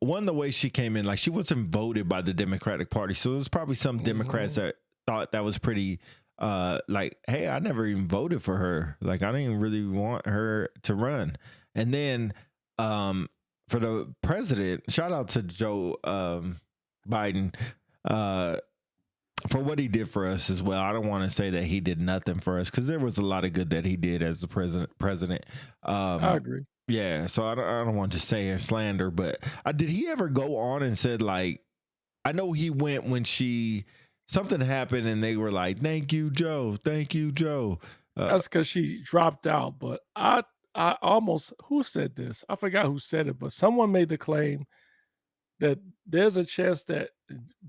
One, the way she came in, like she wasn't voted by the Democratic Party, so there's probably some Democrats that thought that was pretty. Like, hey, I never even voted for her. Like, I didn't even really want her to run. And then, for the president, shout out to Joe Biden. For what he did for us as well. I don't want to say that he did nothing for us because there was a lot of good that he did as the president. I agree. Yeah, so I don't want to say slander, but did he ever go on and said, like, I know he went when something happened and they were like, thank you, Joe. Thank you, Joe. That's because she dropped out. But I almost, who said this? I forgot who said it, but someone made the claim that there's a chance that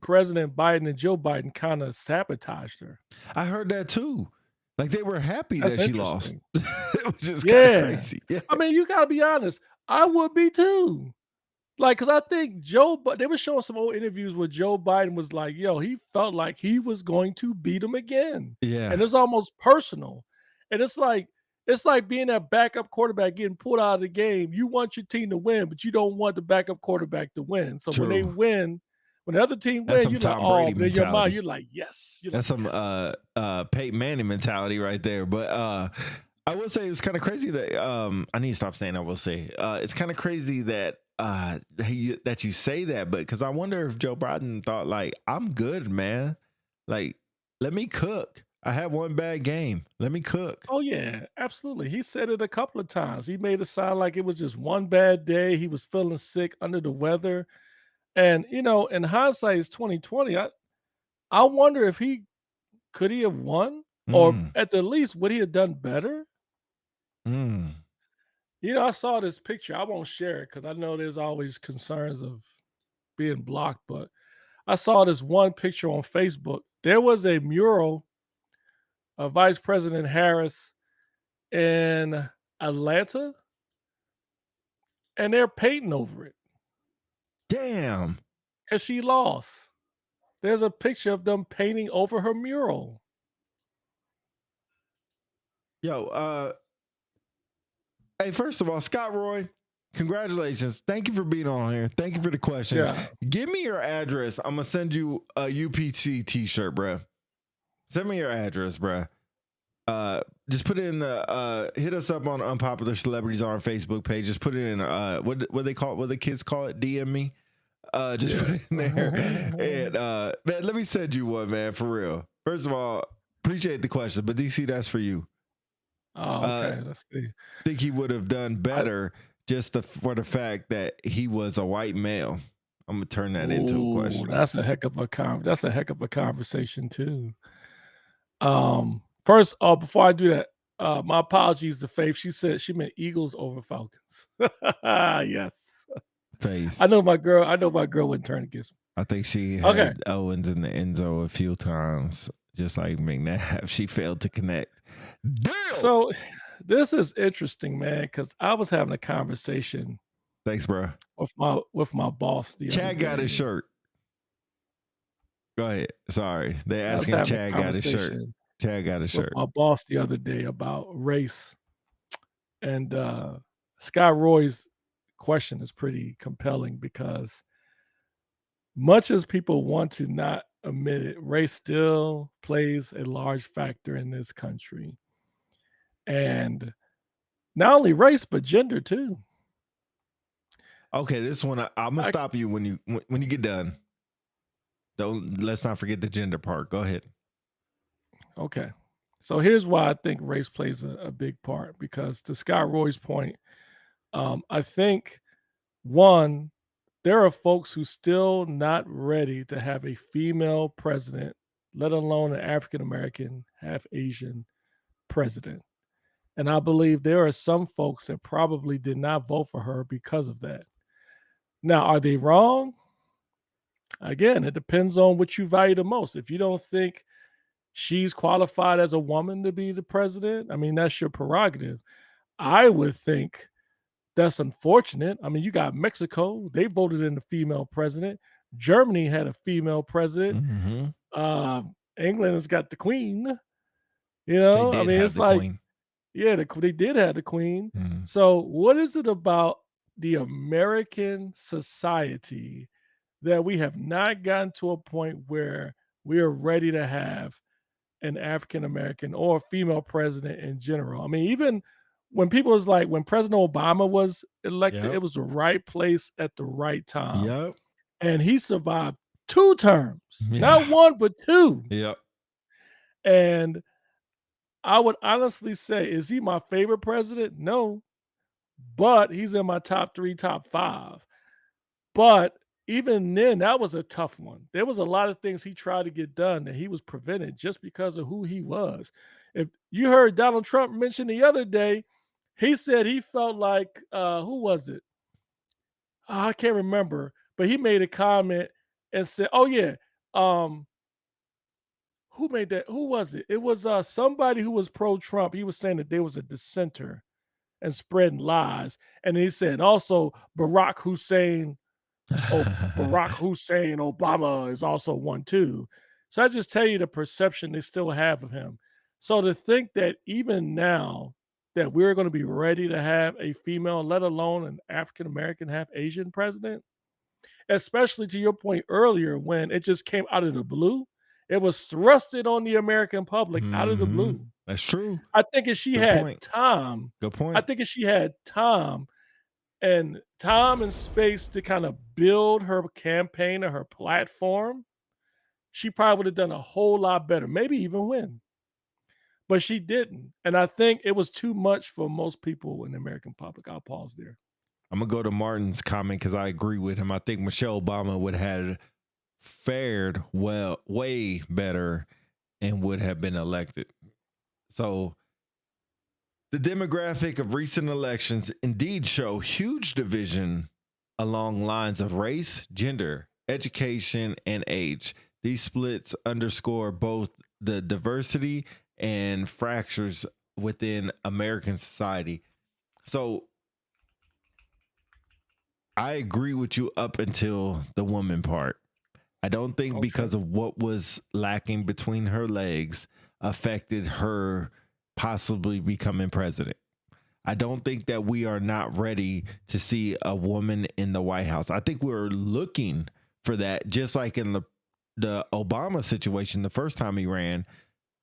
President Biden and Joe Biden kind of sabotaged her. I heard that too. Like they were happy That's that she lost. interesting. Which is kind of Yeah. crazy. Yeah. I mean, you gotta be honest. I would be too. Like, cause I think they were showing some old interviews where Joe Biden was like, yo, he felt like he was going to beat him again. Yeah. And it's almost personal. And it's like being that backup quarterback getting pulled out of the game. You want your team to win, but you don't want the backup quarterback to win. So when they True. win, when the other team That's wins, some you're like, Tom oh, Brady but in your mind, mentality. you're like, yes. You're That's like, some yes. Peyton Manning mentality right there. But I will say it's kind of crazy that I need to stop saying I will say. It's kind of crazy that that you say that, but because I wonder if Joe Biden thought like, I'm good, man. Like, let me cook. I had one bad game. Let me cook. Oh yeah, absolutely. He said it a couple of times. He made it sound like it was just one bad day. He was feeling sick, under the weather. And in hindsight, it's 2020. I wonder if could he have won? Or Mm, at the least, would he have done better? mm. I saw this picture. I won't share it because I know there's always concerns of being blocked, but I saw this one picture on Facebook. There was a mural of Vice President Harris in Atlanta, and they're painting over it Damn. because she lost. There's a picture of them painting over her mural. Yo, hey, first of all, Scott Roy, congratulations. Thank you for being on here. Thank you for the questions. Yeah. Give me your address. I'm gonna send you a UPC t-shirt, bruh. Send me your address, bruh. Just put it in the hit us up on Unpopular Celebrities on our Facebook page. Just put it in what they call it, what the kids call it, DM me. Just put it in there. And man, let me send you one, man, for real. First of all, appreciate the question, but DC, that's for you. Oh, okay. Let's see. Think he would have done better just for the fact that he was a white male. I'm gonna turn that into a question. That's a heck of a conversation too. First, before I do that, my apologies to Faith. She said she meant Eagles over Falcons. Yes. Faith. I know my girl wouldn't turn against me. I think she had Owens in the end zone a few times, just like McNabb. She failed to connect. Damn! So this is interesting, man, because I was having a conversation. Thanks, bro. With my boss the other Chad got day. his shirt. Go ahead. Sorry. They asking if Chad got his shirt. Chad got his shirt. With my boss the other day about race. And Scott Roy's question is pretty compelling because much as people want to not admit it, race still plays a large factor in this country. And not only race, but gender too. Okay, this one I'm gonna stop you when you get done. Let's not forget the gender part. Go ahead. Okay. So here's why I think race plays a big part, because to Scott Roy's point, I think one, there are folks who still not ready to have a female president, let alone an African American, half Asian president. And I believe there are some folks that probably did not vote for her because of that. Now, are they wrong? Again, it depends on what you value the most. If you don't think she's qualified as a woman to be the president, I mean, that's your prerogative. I would think that's unfortunate. I mean, you got Mexico, they voted in the female president. Germany had a female president. Mm-hmm. England has got the queen. I mean, it's like, queen. Yeah, they did have the queen. Mm. So what is it about the American society that we have not gotten to a point where we are ready to have an African American or a female president in general? I mean, even when people was like, when President Obama was elected, it was the right place at the right time. Yep. And he survived 2 terms, not 1, but 2. Yep. And I would honestly say, is he my favorite president? No, but he's in my top 3, top 5. But even then, that was a tough one. There was a lot of things he tried to get done that he was prevented just because of who he was. If you heard Donald Trump mention the other day, he said he felt like, who was it? Oh, I can't remember, but he made a comment and said, oh yeah, who made that? Who was it? It was somebody who was pro-Trump. He was saying that there was a dissenter and spreading lies. And he said also Barack Hussein Obama is also one too. So I just tell you the perception they still have of him. So to think that even now that we're going to be ready to have a female, let alone an African American, half Asian president, especially to your point earlier when it just came out of the blue. It was thrusted on the American public out of the blue. That's true. I think if she Good had point. time, Good point. I think if she had time and space to kind of build her campaign or her platform, she probably would have done a whole lot better, maybe even win. But she didn't. And I think it was too much for most people in the American public. I'll pause there. I'm gonna go to Martin's comment because I agree with him. I think Michelle Obama would have fared way better and would have been elected. So the demographic of recent elections indeed show huge division along lines of race, gender, education, and age. These splits underscore both the diversity and fractures within American society. So I agree with you up until the woman part. I don't think because of what was lacking between her legs affected her possibly becoming president. I don't think that we are not ready to see a woman in the White House. I think we're looking for that, just like in the Obama situation, the first time he ran,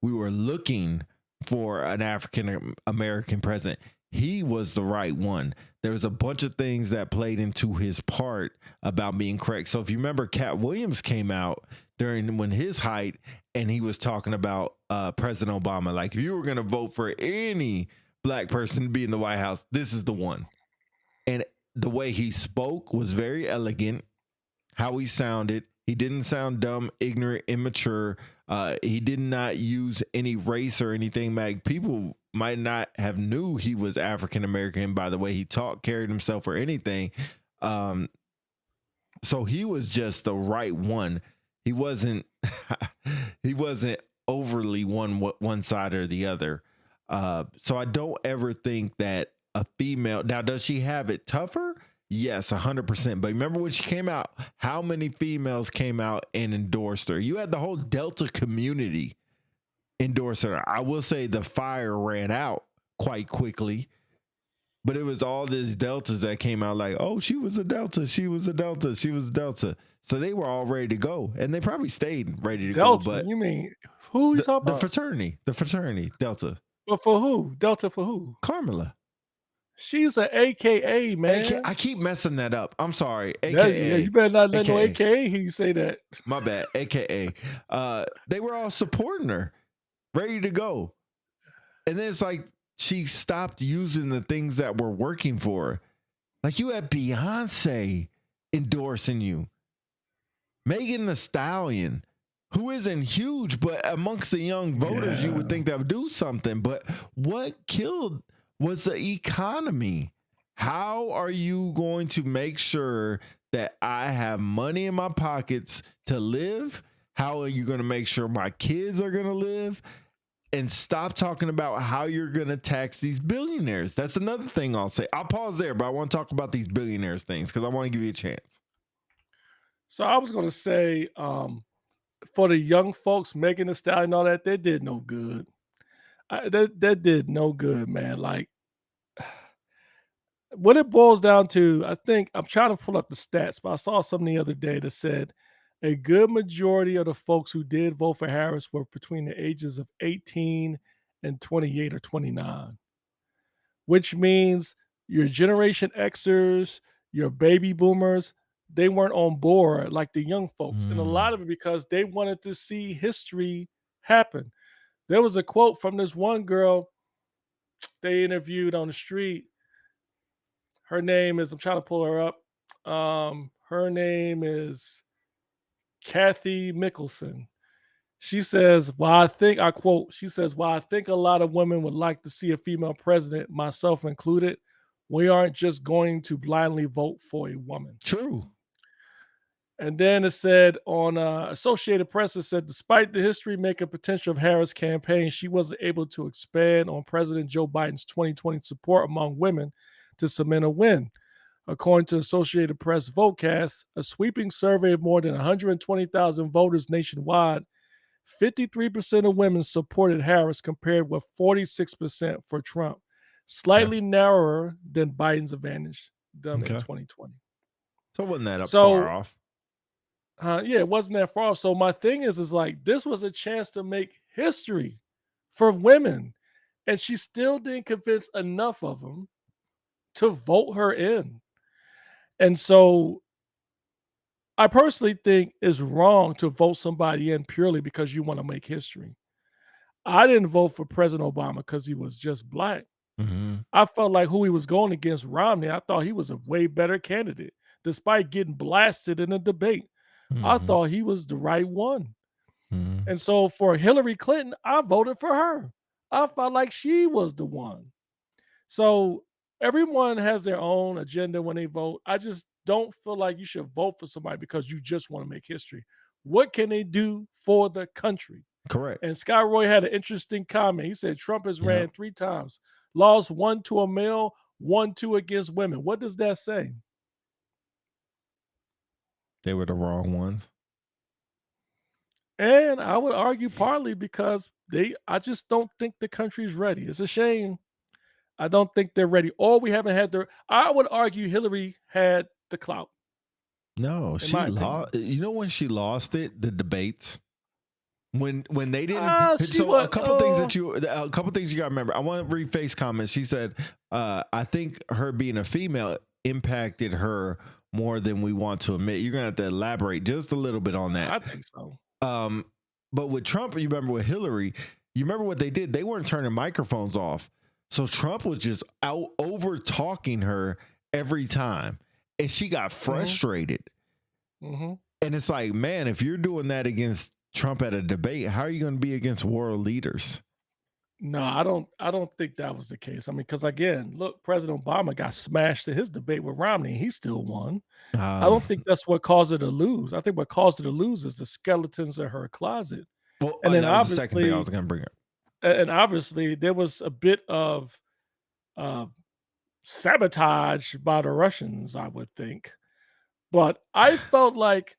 we were looking for an African American president. He was the right one. There was a bunch of things that played into his part about being correct. So if you remember, Cat Williams came out when his height, and he was talking about President Obama. Like, if you were going to vote for any black person to be in the White House, this is the one. And the way he spoke was very elegant. How he sounded, he didn't sound dumb, ignorant, immature. He did not use any race or anything. Like, people might not have knew he was African American by the way he talked, carried himself, or anything. So he was just the right one. He wasn't overly one side or the other. So I don't ever think that a female, now does she have it tougher? Yes, 100%. But remember when she came out, how many females came out and endorsed her? You had the whole Delta community endorse her. I will say the fire ran out quite quickly, but it was all these Deltas that came out like, oh, she was a Delta, she was a Delta, she was a Delta. So they were all ready to go, and they probably stayed ready to Delta, go. But you mean who you talking about? The fraternity, Delta. But for who? Delta for who? Carmela. She's an AKA, man. I keep messing that up. I'm sorry. AKA. Yeah, you better not let no AKA hear you say that. My bad. AKA. They were all supporting her, ready to go. And then it's like she stopped using the things that were working for her. Like, you had Beyonce endorsing you. Megan Thee Stallion, who isn't huge, but amongst the young voters, you would think that would do something. But what killed was the economy. How are you going to make sure that I have money in my pockets to live? How are you going to make sure my kids are going to live? And stop talking about how you're going to tax these billionaires. That's another thing I'll say. I'll pause there, but I want to talk about these billionaires things because I want to give you a chance. So I was going to say, for the young folks, Megan Thee Stallion and all that, they did no good. That did no good, man. Like, what it boils down to, I think, I'm trying to pull up the stats, but I saw something the other day that said a good majority of the folks who did vote for Harris were between the ages of 18 and 28 or 29, which means your Generation Xers, your baby boomers, they weren't on board like the young folks. And a lot of it because they wanted to see history happen. There was a quote from this one girl they interviewed on the street. Her name is, I'm trying to pull her up. Her name is Kathy Mickelson. She says, well, I quote, she says, well, I think a lot of women would like to see a female president, myself included. We aren't just going to blindly vote for a woman. True. And then it said on Associated Press, it said, despite the history-making potential of Harris' campaign, she wasn't able to expand on President Joe Biden's 2020 support among women to cement a win. According to Associated Press Votecast, a sweeping survey of more than 120,000 voters nationwide, 53% of women supported Harris compared with 46% for Trump, slightly narrower than Biden's advantage in 2020. So it wasn't that far off. Yeah, it wasn't that far off. So my thing is like, this was a chance to make history for women. And she still didn't convince enough of them to vote her in. And so I personally think it's wrong to vote somebody in purely because you want to make history. I didn't vote for President Obama because he was just black. Mhm. I felt like who he was going against, Romney, I thought he was a way better candidate. Despite getting blasted in a debate, I Mhm. thought he was the right one. Mhm. And so for Hillary Clinton, I voted for her. I felt like she was the one. So everyone has their own agenda when they vote. I just don't feel like you should vote for somebody because you just want to make history. What can they do for the country? Correct. And Scott Roy had an interesting comment. He said Trump has Yep. ran 3 times, lost 1 to a male, 1-2 against women. What does that say? They were the wrong ones. And I would argue partly because I just don't think the country's ready. It's a shame. I don't think they're ready. Or we haven't had I would argue Hillary had the clout. No, In she my lost. You know when she lost it? The debates. When they didn't. She So was, a couple things you got to remember. I want to read Faye's comments. She said, "I think her being a female impacted her more than we want to admit." You're gonna have to elaborate just a little bit on that. I think so. But with Trump, you remember with Hillary, you remember what they did? They weren't turning microphones off. So Trump was just out over talking her every time. And she got frustrated. Mm-hmm. And it's like, man, if you're doing that against Trump at a debate, how are you going to be against world leaders? No, I don't think that was the case. I mean, because again, look, President Obama got smashed in his debate with Romney. He still won. I don't think that's what caused her to lose. I think what caused her to lose is the skeletons in her closet. Well, And then that was the second thing I was going to bring up. And obviously there was a bit of sabotage by the Russians, I would think. But I felt like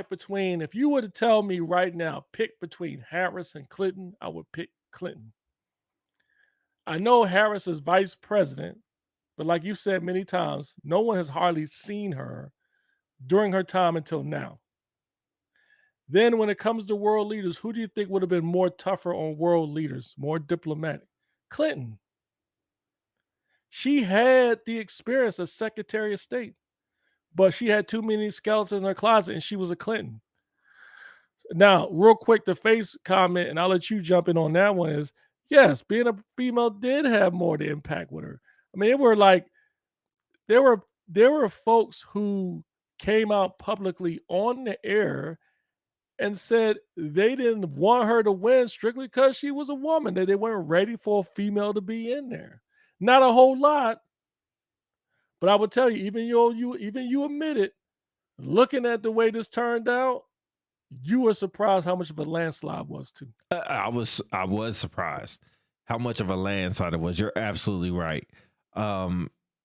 between, if you were to tell me right now, pick between Harris and Clinton, I would pick Clinton. I know Harris is vice president, but like you said many times, no one has hardly seen her during her time until now. Then when it comes to world leaders, who do you think would have been more tougher on world leaders, more diplomatic? Clinton. She had the experience as Secretary of State, but she had too many skeletons in her closet and she was a Clinton. Now, real quick, the face comment, and I'll let you jump in on that one, is yes, being a female did have more to impact with her. I mean, there were folks who came out publicly on the air and said they didn't want her to win strictly because she was a woman, that they weren't ready for a female to be in there. Not a whole lot, but I would tell you, even you admit it, looking at the way this turned out, you were surprised how much of a landslide was too. I was surprised how much of a landslide it was. You're absolutely right.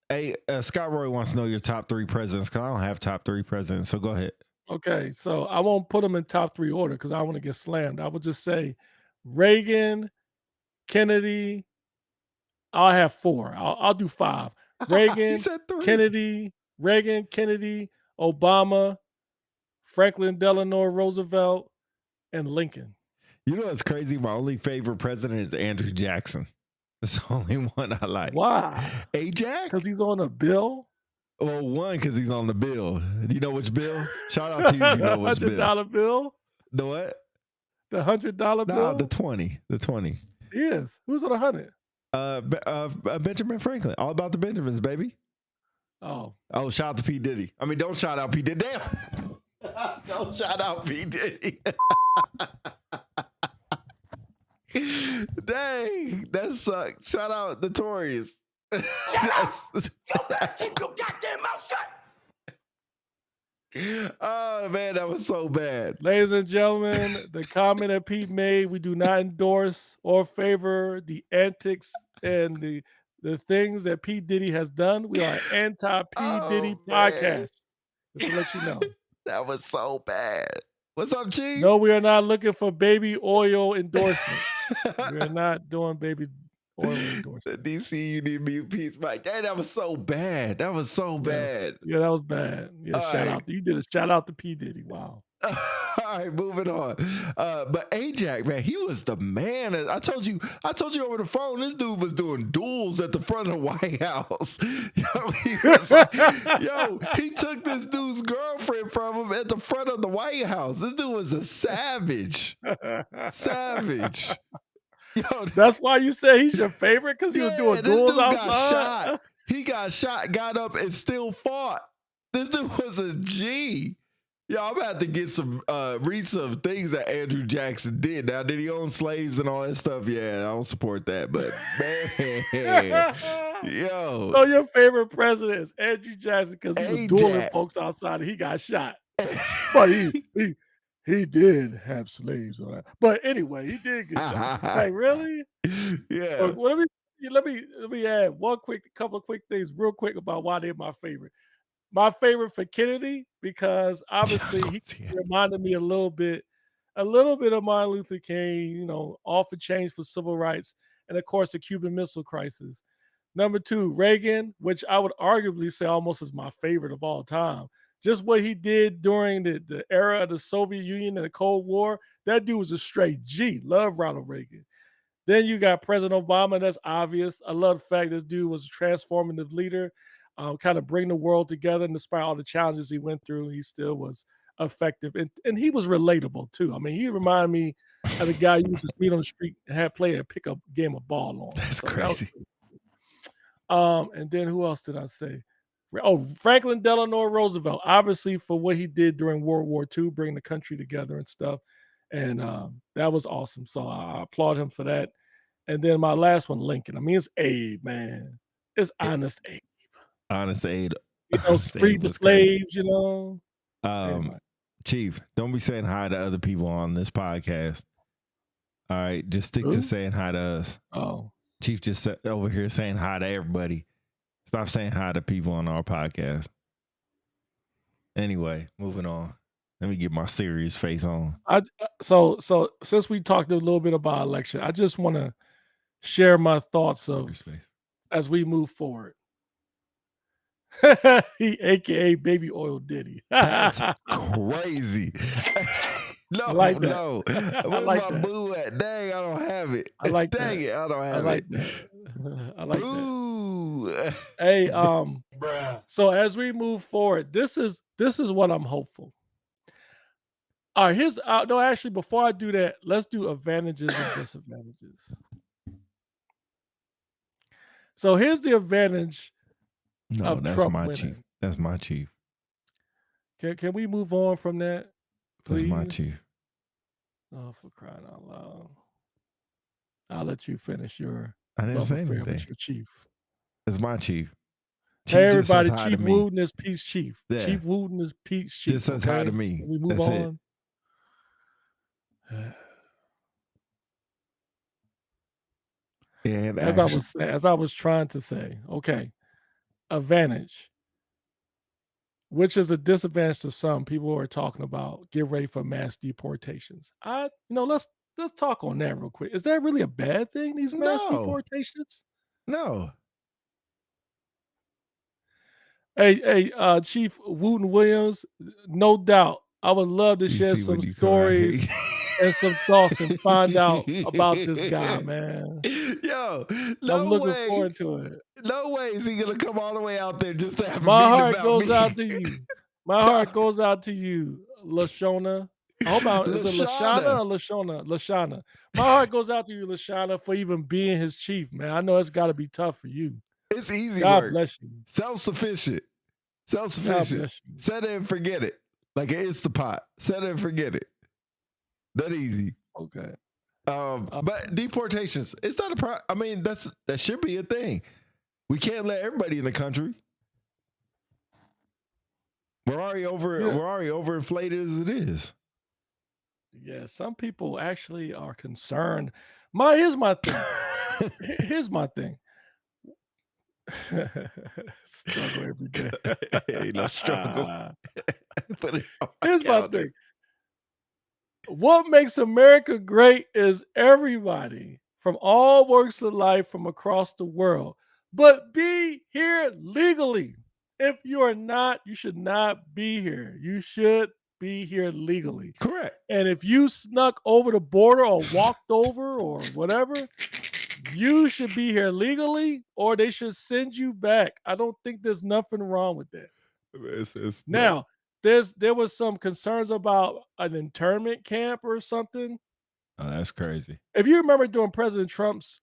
Hey, Scott Roy wants to know your top 3 presidents because I don't have top 3 presidents. So go ahead. Okay, so I won't put them in top 3 order because I want to get slammed. I would just say Reagan, Kennedy. I'll have 4. I'll do 5. Reagan, Kennedy, Obama, Franklin Delano Roosevelt, and Lincoln. You know what's crazy? My only favorite president is Andrew Jackson. That's the only one I like. Why? Ajax? Because he's on a bill? Well, one, because he's on the bill. Do you know which bill? Shout out to you if you know which bill. $100 bill? The what? The $100 bill? No, the 20. The 20. Yes. Who's on 100? Benjamin Franklin. All about the Benjamins, baby. Oh, shout out to P. Diddy. I mean, don't shout out P. Diddy. Damn. Don't shout out P. Diddy. Dang, that sucked. Shout out Notorious. Shut up! You better keep your goddamn mouth shut! Oh man, that was so bad. Ladies and gentlemen, the comment that Pete made, we do not endorse or favor the antics and the things that P. Diddy has done. We are an anti-P. Diddy podcast. Just to let you know. That was so bad. What's up, Chief? No, we are not looking for baby oil endorsement. We are not doing baby oil endorsement. DC, you need to mute Pete's mic. Dang, that was so bad. That was so bad. Yeah, that was bad. Yeah, shout out. You did a shout out to P. Diddy. Wow. All right, moving on. But Ajax, man, he was the man. I told you over the phone, this dude was doing duels at the front of the White House. Yo, he was like, he took this dude's girlfriend from him at the front of the White House. This dude was a savage. Savage. Yo, That's why you say he's your favorite, because he was doing duels outside. Got shot. He got shot, got up, and still fought. This dude was a G. Yo, I'm about to get some read some things that Andrew Jackson did. Now, did he own slaves and all that stuff? Yeah, I don't support that, but man, yo. So your favorite president is Andrew Jackson because he was dueling folks outside and he got shot. But he did have slaves on that. But anyway, he did get shot. Like, really? Yeah. Well, let me add couple of quick things real quick about why they're my favorite. My favorite for Kennedy, because obviously he reminded me a little bit of Martin Luther King, all for change for civil rights, and of course the Cuban Missile Crisis. Number 2, Reagan, which I would arguably say almost is my favorite of all time. Just what he did during the era of the Soviet Union and the Cold War, that dude was a straight G. Love Ronald Reagan. Then you got President Obama, that's obvious. I love the fact this dude was a transformative leader. Kind of bring the world together, and despite all the challenges he went through, he still was effective. And he was relatable too. I mean, he reminded me of the guy you just meet on the street and play a pickup game of ball on. That's crazy. And then who else did I say? Oh, Franklin Delano Roosevelt, obviously for what he did during World War II, bring the country together and stuff. And that was awesome. So I applaud him for that. And then my last one, Lincoln. I mean, it's Abe, man. It's honest Abe. Honest Aid. Freed the slaves, anyway. Chief, don't be saying hi to other people on this podcast. All right, just stick to saying hi to us. Oh. Chief just over here saying hi to everybody. Stop saying hi to people on our podcast. Anyway, moving on. Let me get my serious face on. So since we talked a little bit about election, I just want to share my thoughts as we move forward. He AKA Baby Oil Diddy. That's crazy. No. Where's my boo at? Dang, I don't have it. I don't have it. I like that. Hey, so as we move forward, this is what I'm hopeful. All right, actually, before I do that, let's do advantages and disadvantages. So here's the advantage. No, that's Trump my winning. chief. That's my chief. Can we move on from that, please? That's my chief. Oh, for crying out loud! I'll let you finish your. I didn't say anything. Your chief. It's my chief. Hey everybody, Chief Wooten is Peace Chief. Yeah. Chief Wooten is Peace Chief. Just says hi to me. Can we move That's on. And as I was trying to say, okay. Advantage, which is a disadvantage to some people who are talking about get ready for mass deportations. Let's talk on that real quick. Is that really a bad thing, these mass deportations? No. Hey, Chief Wooten Williams, no doubt. I would love to share some stories and some thoughts and find out about this guy, man. Yo, I'm looking forward to it. No way is he gonna come all the way out there just to have my a heart about goes me. out to you. My heart goes out to you, Lashona. I hope is it Lashana or Lashona? Lashana. My heart goes out to you, Lashana, for even being his chief, man. I know it's got to be tough for you. It's easy God work. bless you. Self-sufficient. God bless you. Set it and forget it. Like an Instapot. Set it and forget it. That easy. Okay. But deportations, it's not a problem. I mean, that should be a thing. We can't let everybody in the country. We're already overinflated as it is. Yeah, some people actually are concerned. Here's my thing. Here's my thing. Struggle every day. Ain't no struggle. Here's my thing. What makes America great is everybody from all walks of life from across the world, but be here legally. If you are not, you should not be here. You should be here legally. Correct. And if you snuck over the border or walked over or whatever, you should be here legally or they should send you back. I don't think there's nothing wrong with that. It's Now, there was some concerns about an internment camp or something. oh, that's crazy. If you remember during President Trump's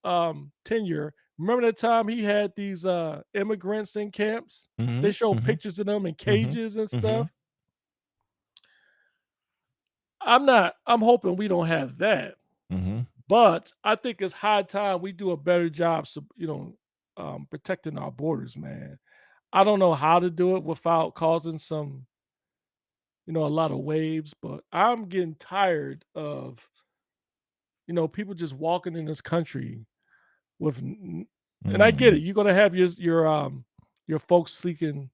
tenure, remember the time he had these immigrants in camps? They showed pictures of them in cages and stuff. I'm hoping we don't have that. But I think it's high time we do a better job, protecting our borders, man. I don't know how to do it without causing some, a lot of waves, but I'm getting tired of, people just walking in this country with, and I get it. You're gonna have your folks seeking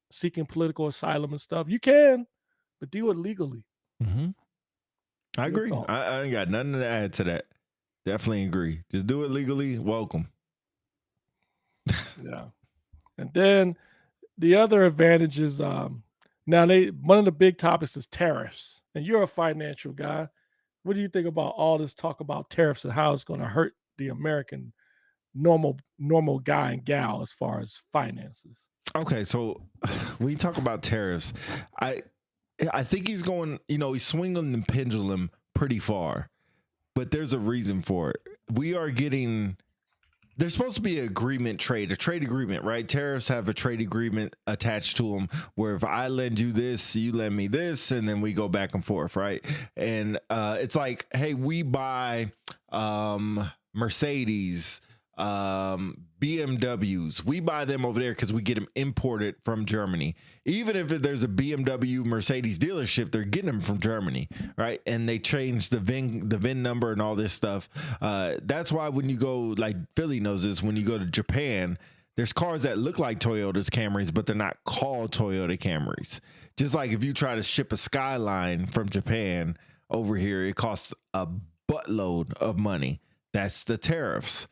political asylum and stuff. You can, but do it legally. I agree. I ain't got nothing to add to that. Definitely agree. Just do it legally. Welcome. Yeah. And then the other advantage is one of the big topics is tariffs. And you're a financial guy. What do you think about all this talk about tariffs and how it's going to hurt the American normal guy and gal as far as finances? Okay, so when you talk about tariffs, I think he's going, he's swinging the pendulum pretty far. But there's a reason for it. There's supposed to be a trade agreement, right? Tariffs have a trade agreement attached to them where if I lend you this, you lend me this, and then we go back and forth, right? And it's like, hey, we buy Mercedes, BMWs. We buy them over there because we get them imported from Germany. Even if there's a BMW Mercedes dealership, they're getting them from Germany, right? And they change the VIN number and all this stuff. That's why when you go, like Philly knows this, when you go to Japan, there's cars that look like Toyota's Camrys, but they're not called Toyota Camrys. Just like if you try to ship a Skyline from Japan over here, it costs a buttload of money. That's the tariffs.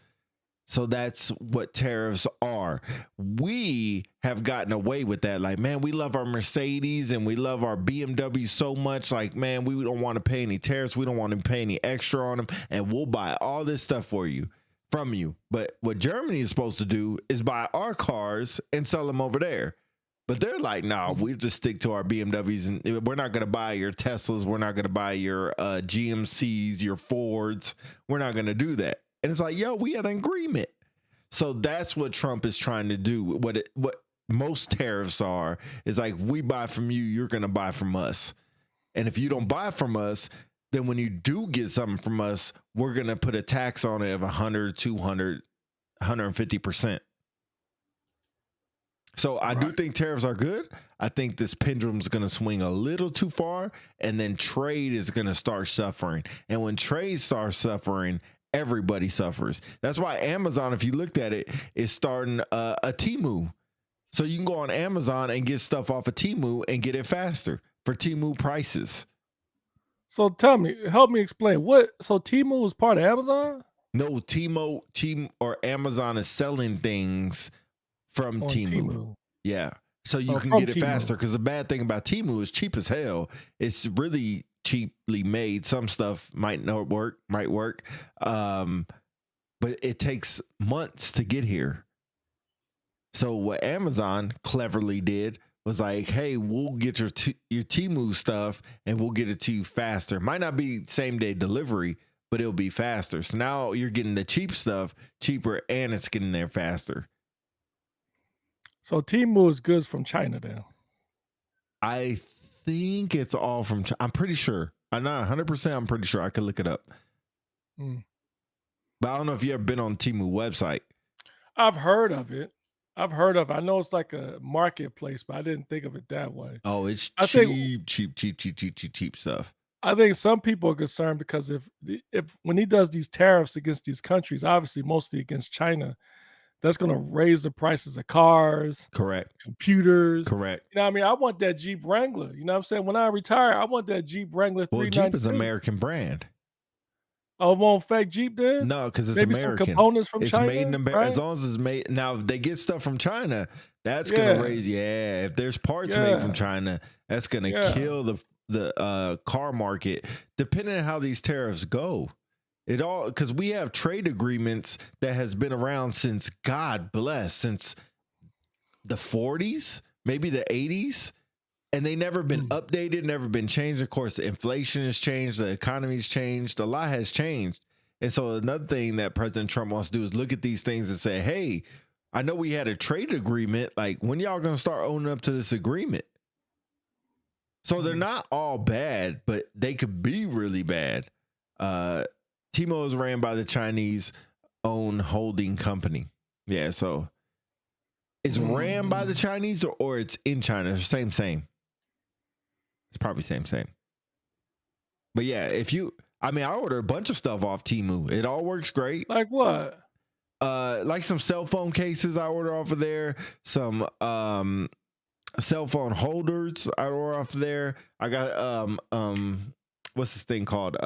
So that's what tariffs are. We have gotten away with that. Like, man, we love our Mercedes and we love our BMW so much. Like, man, we don't want to pay any tariffs. We don't want to pay any extra on them. And we'll buy all this stuff from you. But what Germany is supposed to do is buy our cars and sell them over there. But they're like, no, we just stick to our BMWs and we're not going to buy your Teslas. We're not going to buy your GMCs, your Fords. We're not going to do that. And it's like, yo, we had an agreement. So that's what Trump is trying to do. What most tariffs are is like, we buy from you, you're going to buy from us. And if you don't buy from us, then when you do get something from us, we're going to put a tax on it of 100, 200, 150%. So I do think tariffs are good. I think this pendulum's going to swing a little too far, and then trade is going to start suffering. And when trade starts suffering, everybody suffers. That's why Amazon, if you looked at it, is starting a Temu. So you can go on Amazon and get stuff off of Temu and get it faster for Temu prices. So help me explain. So Temu is part of Amazon? No, Temu or Amazon is selling things from Temu. Yeah. So you can get it faster, because the bad thing about Temu is cheap as hell. It's really cheaply made. Some stuff might work, but it takes months to get here. So what Amazon cleverly did was like, hey, we'll get your Temu stuff and we'll get it to you faster. Might not be same day delivery, but it'll be faster. So now you're getting the cheap stuff cheaper and it's getting there faster. So Temu is goods from China then? I think it's all from China. I'm pretty sure. I'm not 100%. I'm pretty sure. I could look it up. But I don't know if you ever been on Temu website. I've heard of it. I know it's like a marketplace, but I didn't think of it that way. Oh, it's cheap stuff. I think some people are concerned because if when he does these tariffs against these countries, obviously mostly against China, that's going to raise the prices of cars. Correct. Computers. Correct. You know what I mean? I want that Jeep Wrangler. You know what I'm saying? When I retire, I want that Jeep Wrangler 392. Well, Jeep is an American brand. Oh, it won't fake Jeep then? No, because it's Maybe American. Some components from it's China. It's made in America. Right? As long as it's made. Now, if they get stuff from China, that's going to raise. Yeah. If there's parts made from China, that's going to kill car market, depending on how these tariffs go. It all, because we have trade agreements that has been around since, God bless, since the 40s, maybe the 80s, and they never been updated, never been changed. Of course, the inflation has changed, the economy's changed, a lot has changed. And so another thing that President Trump wants to do is look at these things and say, hey, I know we had a trade agreement. Like, when y'all going to start owning up to this agreement? So they're not all bad, but they could be really bad. Timo is ran by the Chinese-owned holding company. Yeah, so it's ran by the Chinese or it's in China. It's same. It's probably same. But yeah, I order a bunch of stuff off Temu. It all works great. Like what? Like some cell phone cases I order off of there. Some cell phone holders I order off of there. I got what's this thing called?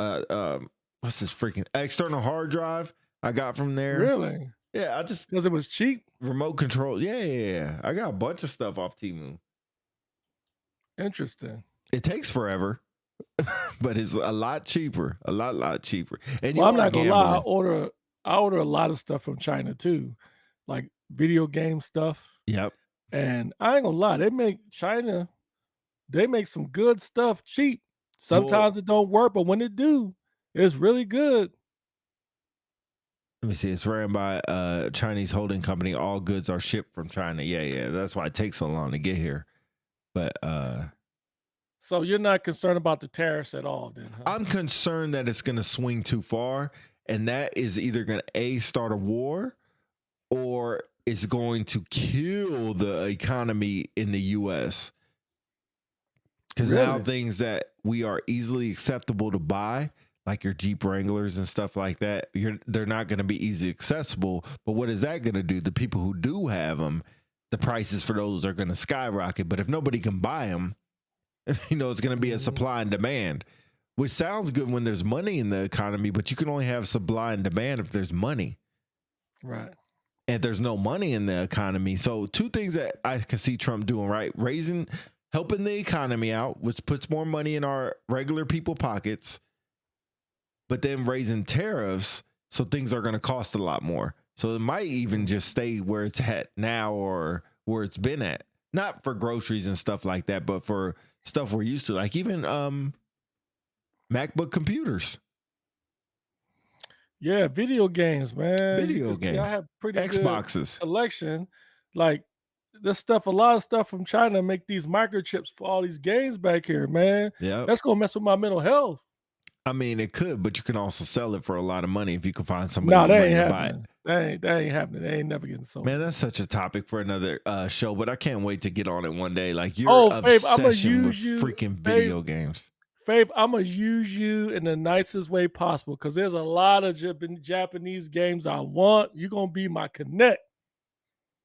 What's this freaking external hard drive I got from there. Really? Yeah, I just because it was cheap. Remote control. Yeah. I got a bunch of stuff off Temu. Interesting. It takes forever, but it's a lot cheaper. A lot cheaper. And I'm not gonna lie, I order a lot of stuff from China too, like video game stuff. Yep. And I ain't gonna lie, they make some good stuff cheap. Sometimes it don't work, but when it do, it's really good. Let me see. It's ran by a Chinese holding company. All goods are shipped from China. Yeah. That's why it takes so long to get here. But so you're not concerned about the tariffs at all, then? Huh? I'm concerned that it's going to swing too far, and that is either going to start a war, or it's going to kill the economy in the U.S. Because now things that we are easily acceptable to buy, like your Jeep Wranglers and stuff like that, they're not going to be easy accessible. But what is that going to do? The people who do have them, the prices for those are going to skyrocket. But if nobody can buy them, it's going to be a supply and demand, which sounds good when there's money in the economy, but you can only have supply and demand if there's money. Right. And there's no money in the economy. So two things that I can see Trump doing, right? Helping the economy out, which puts more money in our regular people pockets, but then raising tariffs, so things are going to cost a lot more. So it might even just stay where it's at now or where it's been at. Not for groceries and stuff like that, but for stuff we're used to, like even MacBook computers. Yeah, video games, man. Video games. I have pretty Xboxes good collection. Like this stuff, a lot of stuff from China make these microchips for all these games back here, man. Yeah, that's gonna mess with my mental health. I mean, it could, but you can also sell it for a lot of money if you can find somebody. No, that ain't happening. That ain't happening. They ain't never getting sold. Man, that's such a topic for another show, but I can't wait to get on it one day. Like your obsession with freaking video games. Faith, I'm gonna use you in the nicest way possible because there's a lot of Japanese games I want. You're gonna be my connect.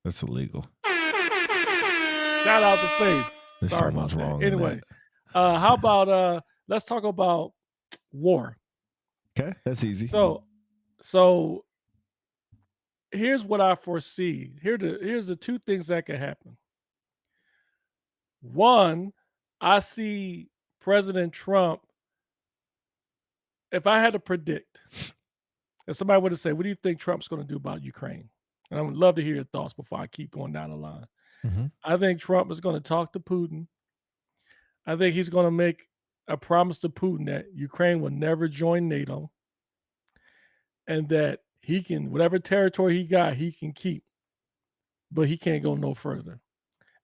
That's illegal. Shout out to Faith. There's Sorry about that. Anyway, how about let's talk about war. Okay, that's easy. So here's what I foresee. Here's the two things that can happen. One, I see President Trump, if I had to predict, if somebody were to say, what do you think Trump's going to do about Ukraine? And I would love to hear your thoughts before I keep going down the line. Mm-hmm. I think Trump is going to talk to Putin. I think he's going to make a promise to Putin that Ukraine will never join NATO and that he can, whatever territory he got, he can keep, but he can't go no further.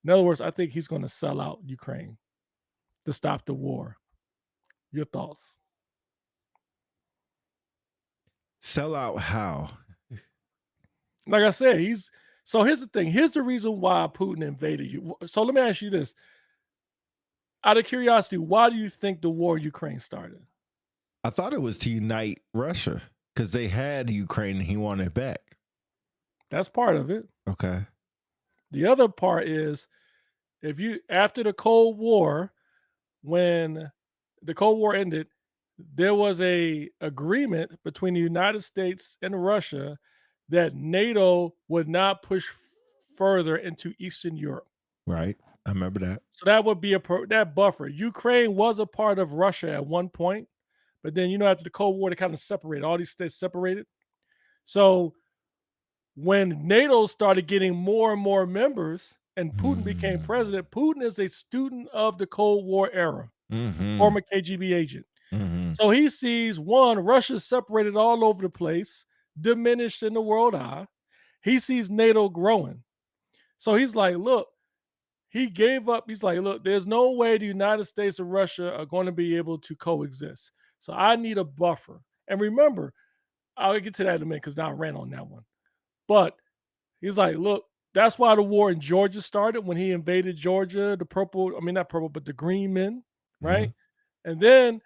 In other words, I think he's going to sell out Ukraine to stop the war. Your thoughts? Sell out how? Like I said, so here's the thing. Here's the reason why Putin invaded you. So let me ask you this. Out of curiosity, why do you think the war in Ukraine started? I thought it was to unite Russia because they had Ukraine and he wanted it back. That's part of it. Okay. The other part is after the Cold War, when the Cold War ended, there was a agreement between the United States and Russia that NATO would not push further into Eastern Europe. Right. I remember that. So that would be that buffer. Ukraine was a part of Russia at one point, but then after the Cold War, they kind of separated. All these states separated. So when NATO started getting more and more members, and Putin became president, Putin is a student of the Cold War era, former KGB agent. So he sees Russia separated all over the place, diminished in the world eye. He sees NATO growing. So he's like, look, he gave up. He's like, look, there's no way the United States and Russia are going to be able to coexist. So I need a buffer. And remember, I'll get to that in a minute because now I ran on that one. But he's like, look, that's why the war in Georgia started when he invaded Georgia, not purple, but the green men, right? And then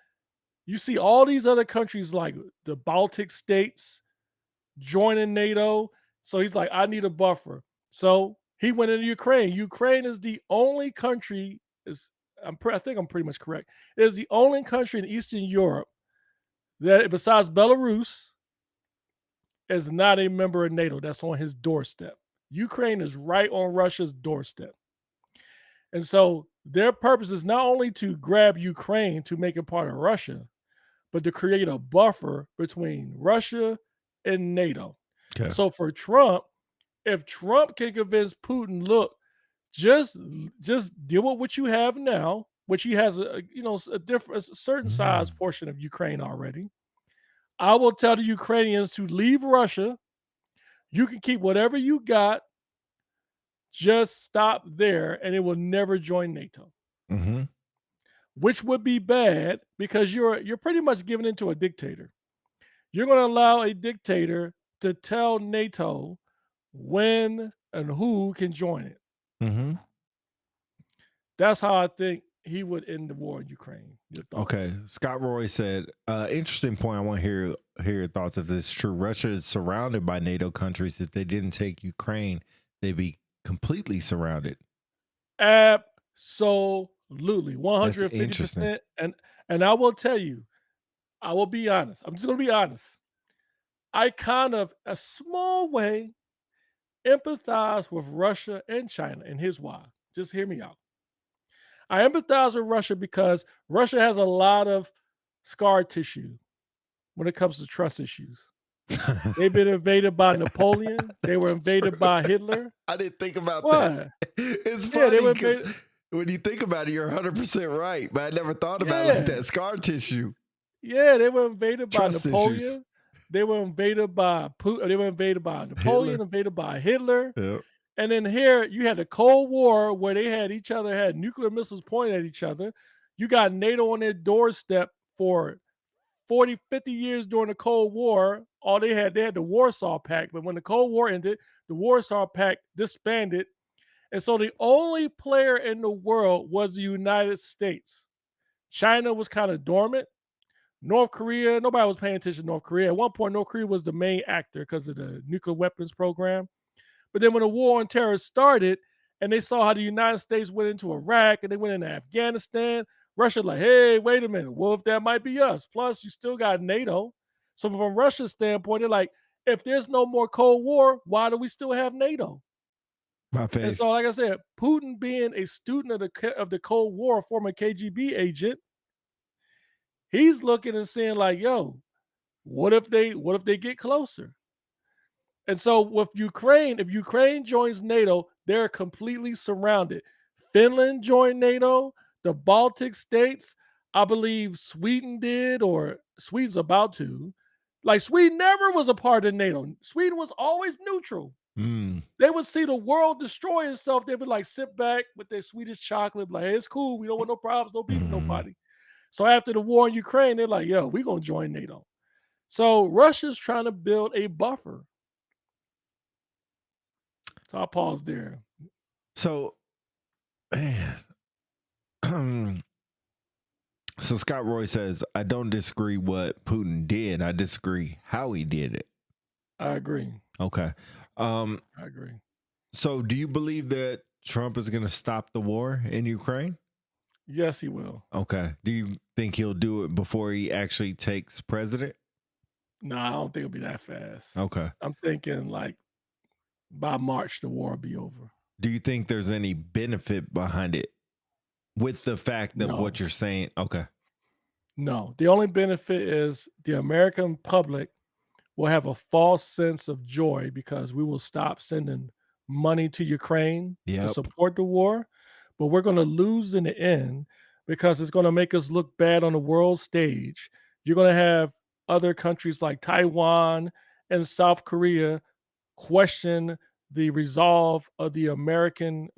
you see all these other countries like the Baltic states joining NATO. So he's like, I need a buffer. So he went into Ukraine. Ukraine is the only country, I think I'm pretty much correct. It is the only country in Eastern Europe that, besides Belarus, is not a member of NATO. That's on his doorstep. Ukraine is right on Russia's doorstep. And so their purpose is not only to grab Ukraine to make it part of Russia, but to create a buffer between Russia and NATO. Okay. So for Trump, if Trump can convince Putin, look, just deal with what you have now, which he has a certain size portion of Ukraine already. I will tell the Ukrainians to leave Russia. You can keep whatever you got. Just stop there, and it will never join NATO. Which would be bad because you're pretty much giving into a dictator. You're going to allow a dictator to tell NATO when and who can join it. That's how I think he would end the war in Ukraine. Okay. Scott Roy said, interesting point. I want to hear your thoughts if this is true. Russia is surrounded by NATO countries. If they didn't take Ukraine, they'd be completely surrounded. Absolutely. 150%. And I will tell you, I will be honest. I'm just going to be honest. I kind of, a small way, empathize with Russia and China, and here's why. Just hear me out. I empathize with Russia because Russia has a lot of scar tissue when it comes to trust issues. They've been invaded by Napoleon. They were invaded by Hitler. I didn't think about that. It's funny because when you think about it, you're 100% right, but I never thought about it like that. Scar tissue. Yeah, they were invaded by Napoleon. Issues. They were invaded by Putin. They were invaded by Napoleon, Hitler. Invaded by Hitler. Yep. And then here you had the Cold War where they had nuclear missiles pointed at each other. You got NATO on their doorstep for 40, 50 years during the Cold War. They had the Warsaw Pact. But when the Cold War ended, the Warsaw Pact disbanded. And so the only player in the world was the United States. China was kind of dormant. North Korea, nobody was paying attention to North Korea. At one point, North Korea was the main actor because of the nuclear weapons program. But then when the war on terror started and they saw how the United States went into Iraq and they went into Afghanistan, Russia like, hey, wait a minute. Well, if that might be us. Plus, you still got NATO. So from Russia's standpoint, they're like, if there's no more Cold War, why do we still have NATO? And so, like I said, Putin being a student of the Cold War, a former KGB agent, he's looking and saying like, yo, what if they get closer? And so with Ukraine, if Ukraine joins NATO, they're completely surrounded. Finland joined NATO, the Baltic states, I believe Sweden did, or Sweden's about to. Like Sweden never was a part of NATO. Sweden was always neutral. They would see the world destroy itself. They would like sit back with their Swedish chocolate, like, hey, it's cool. We don't want no problems, no beef with nobody. So after the war in Ukraine, they're like, yo, we're going to join NATO. So Russia's trying to build a buffer. So I'll pause there. So, man. So Scott Roy says, I don't disagree what Putin did. I disagree how he did it. I agree. Okay. I agree. So do you believe that Trump is going to stop the war in Ukraine? Yes, he will. Okay. Do you think he'll do it before he actually takes president? No, I don't think it'll be that fast. Okay. I'm thinking like by March, the war will be over. do you think there's any benefit behind it with the fact of No. what you're saying? Okay. No. The only benefit is the American public will have a false sense of joy because we will stop sending money to Ukraine to Yep. support the war, but we're going to lose in the end because it's going to make us look bad on the world stage. You're going to have other countries like Taiwan and South Korea question the resolve of the American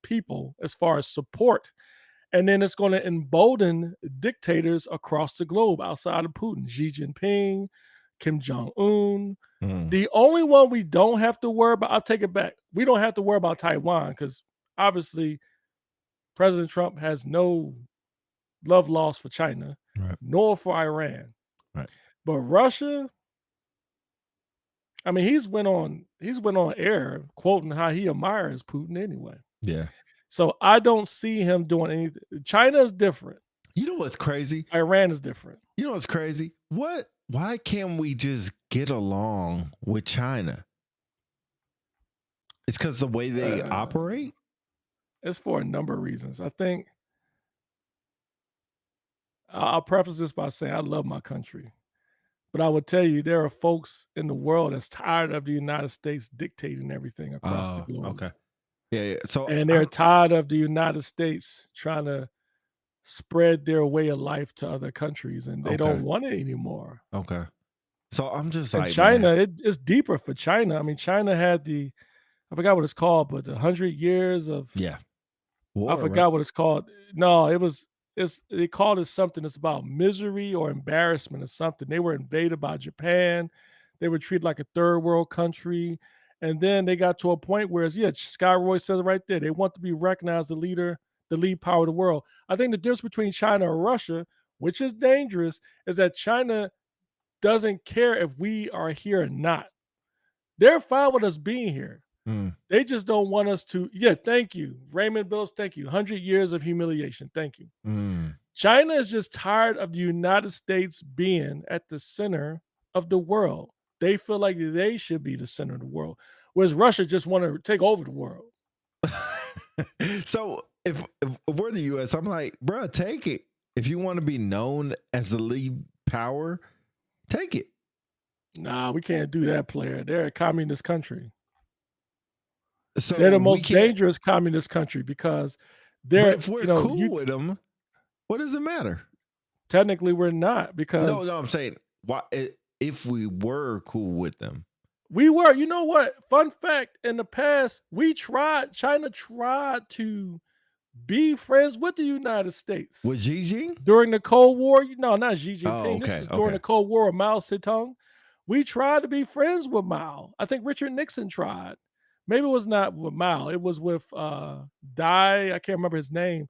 people as far as support, and then it's going to embolden dictators across the globe outside of Putin, Xi Jinping, Kim Jong Un. Mm. The only one we don't have to worry about, I'll take it back. We don't have to worry about Taiwan because obviously President Trump has no love lost for China, Right. nor for Iran. Right. But Russia, I mean, he's went on air quoting how he admires Putin anyway. Yeah. So I don't see him doing anything. China is different. You know what's crazy? Iran is different. You know what's crazy? Why can't we just get along with China? It's because the way they operate? It's for a number of reasons. I think I'll preface this by saying I love my country. But I would tell you there are folks in the world that's tired of the United States dictating everything across the globe. Okay. Yeah. So And they're tired of the United States trying to spread their way of life to other countries, and they don't want it anymore. Okay. So I'm just And like, China, man, it's deeper for China. I mean, China had I forgot what it's called, but the 100 years of war, I forgot what it's called. No, they called it something that's about misery or embarrassment or something. They were invaded by Japan. They were treated like a third world country. And then they got to a point where Sky Roy says it right there. They want to be recognized the lead power of the world. I think the difference between China and Russia, which is dangerous, is that China doesn't care if we are here or not. They're fine with us being here. They just don't want us to. Yeah, thank you. Raymond Billups, thank you. 100 years of humiliation. Thank you. China is just tired of the United States being at the center of the world. They feel like they should be the center of the world, whereas Russia just want to take over the world. So if we're the U.S., I'm like, bro, take it. If you want to be known as the lead power, take it. Nah, we can't do that, player. They're a communist country. So they're the most dangerous communist country because they're. But if we're cool with them, what does it matter? Technically, we're not because no. I'm saying why if we were cool with them, we were. You know what? Fun fact: in the past, China tried to be friends with the United States. With Xi Jinping during the Cold War. No, not Xi Jinping. Oh, okay, this was during the Cold War with Mao Zedong. We tried to be friends with Mao. I think Richard Nixon tried. Maybe it was not with Mao. It was with Dai. I can't remember his name.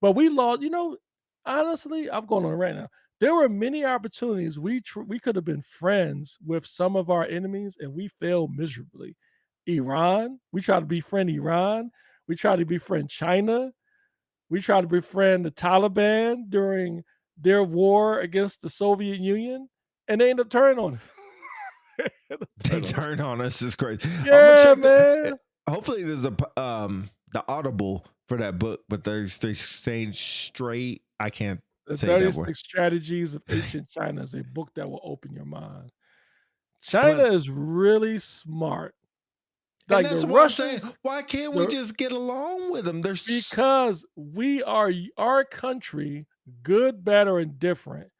But we lost. You know, honestly, I'm going on right now. There were many opportunities we could have been friends with some of our enemies, and we failed miserably. Iran. We tried to befriend Iran. We tried to befriend China. We tried to befriend the Taliban during their war against the Soviet Union, and they ended up turning on us. They turned on us. It's crazy. Yeah, man. Hopefully, there's the Audible for that book, but they're staying straight. I can't say that word. 36 Strategies of Ancient China is a book that will open your mind. China is really smart. Like and that's what I'm saying. Why can't we just get along with them? Because our country, good, bad, or indifferent,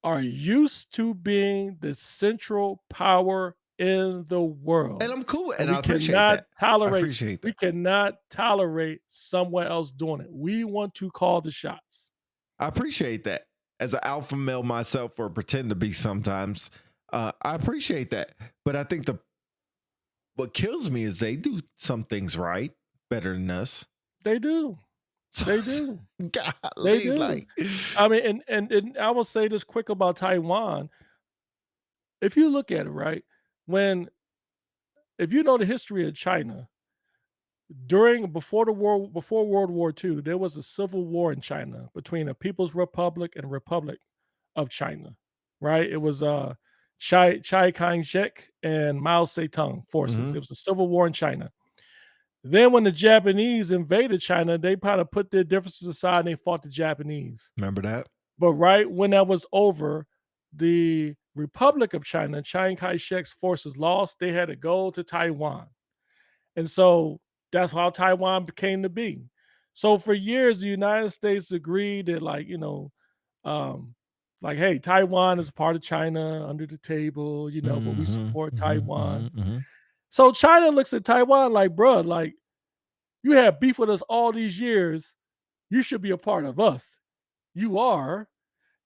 are used to being the central power in the world. And I'm cool with it. And I appreciate that. We cannot tolerate someone else doing it. We want to call the shots. I appreciate that. As an alpha male myself, or pretend to be sometimes, I appreciate that. But I think what kills me is they do some things right better than us. They do. They do. Golly, they do. I mean, and I will say this quick about Taiwan. If you look at it, right, if you know the history of China, before World War II, there was a civil war in China between a People's Republic and Republic of China, right? It was Chiang Kai-shek and Mao Zedong forces. It was a civil war in China. Then when the Japanese invaded China, they kind of put their differences aside and they fought the Japanese. Remember that? But right when that was over, the Republic of China, Chiang Kai-shek's forces lost. They had to go to Taiwan. And so that's how Taiwan became to be. So for years, the United States agreed that, hey, Taiwan is part of China under the table, but we support Taiwan. So China looks at Taiwan like, bruh, like, you have beef with us all these years. You should be a part of us. You are.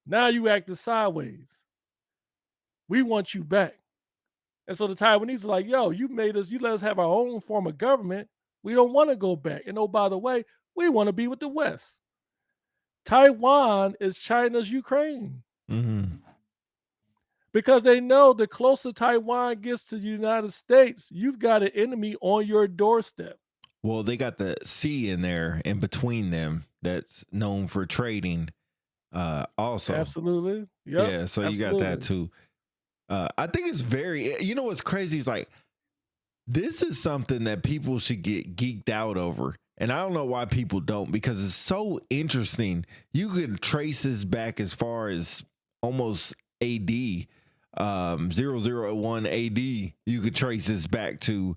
Now you acting sideways. We want you back. And so the Taiwanese are like, yo, you let us have our own form of government. We don't want to go back. And oh, by the way, we want to be with the West. Taiwan is China's Ukraine. Because they know the closer Taiwan gets to the United States, you've got an enemy on your doorstep. Well, they got the sea in there in between them that's known for trading also. Absolutely. Yep, yeah, so you got that too. I think it's very, what's crazy is like, this is something that people should get geeked out over. And I don't know why people don't, because it's so interesting. You can trace this back as far as almost AD, 001 AD. You could trace this back to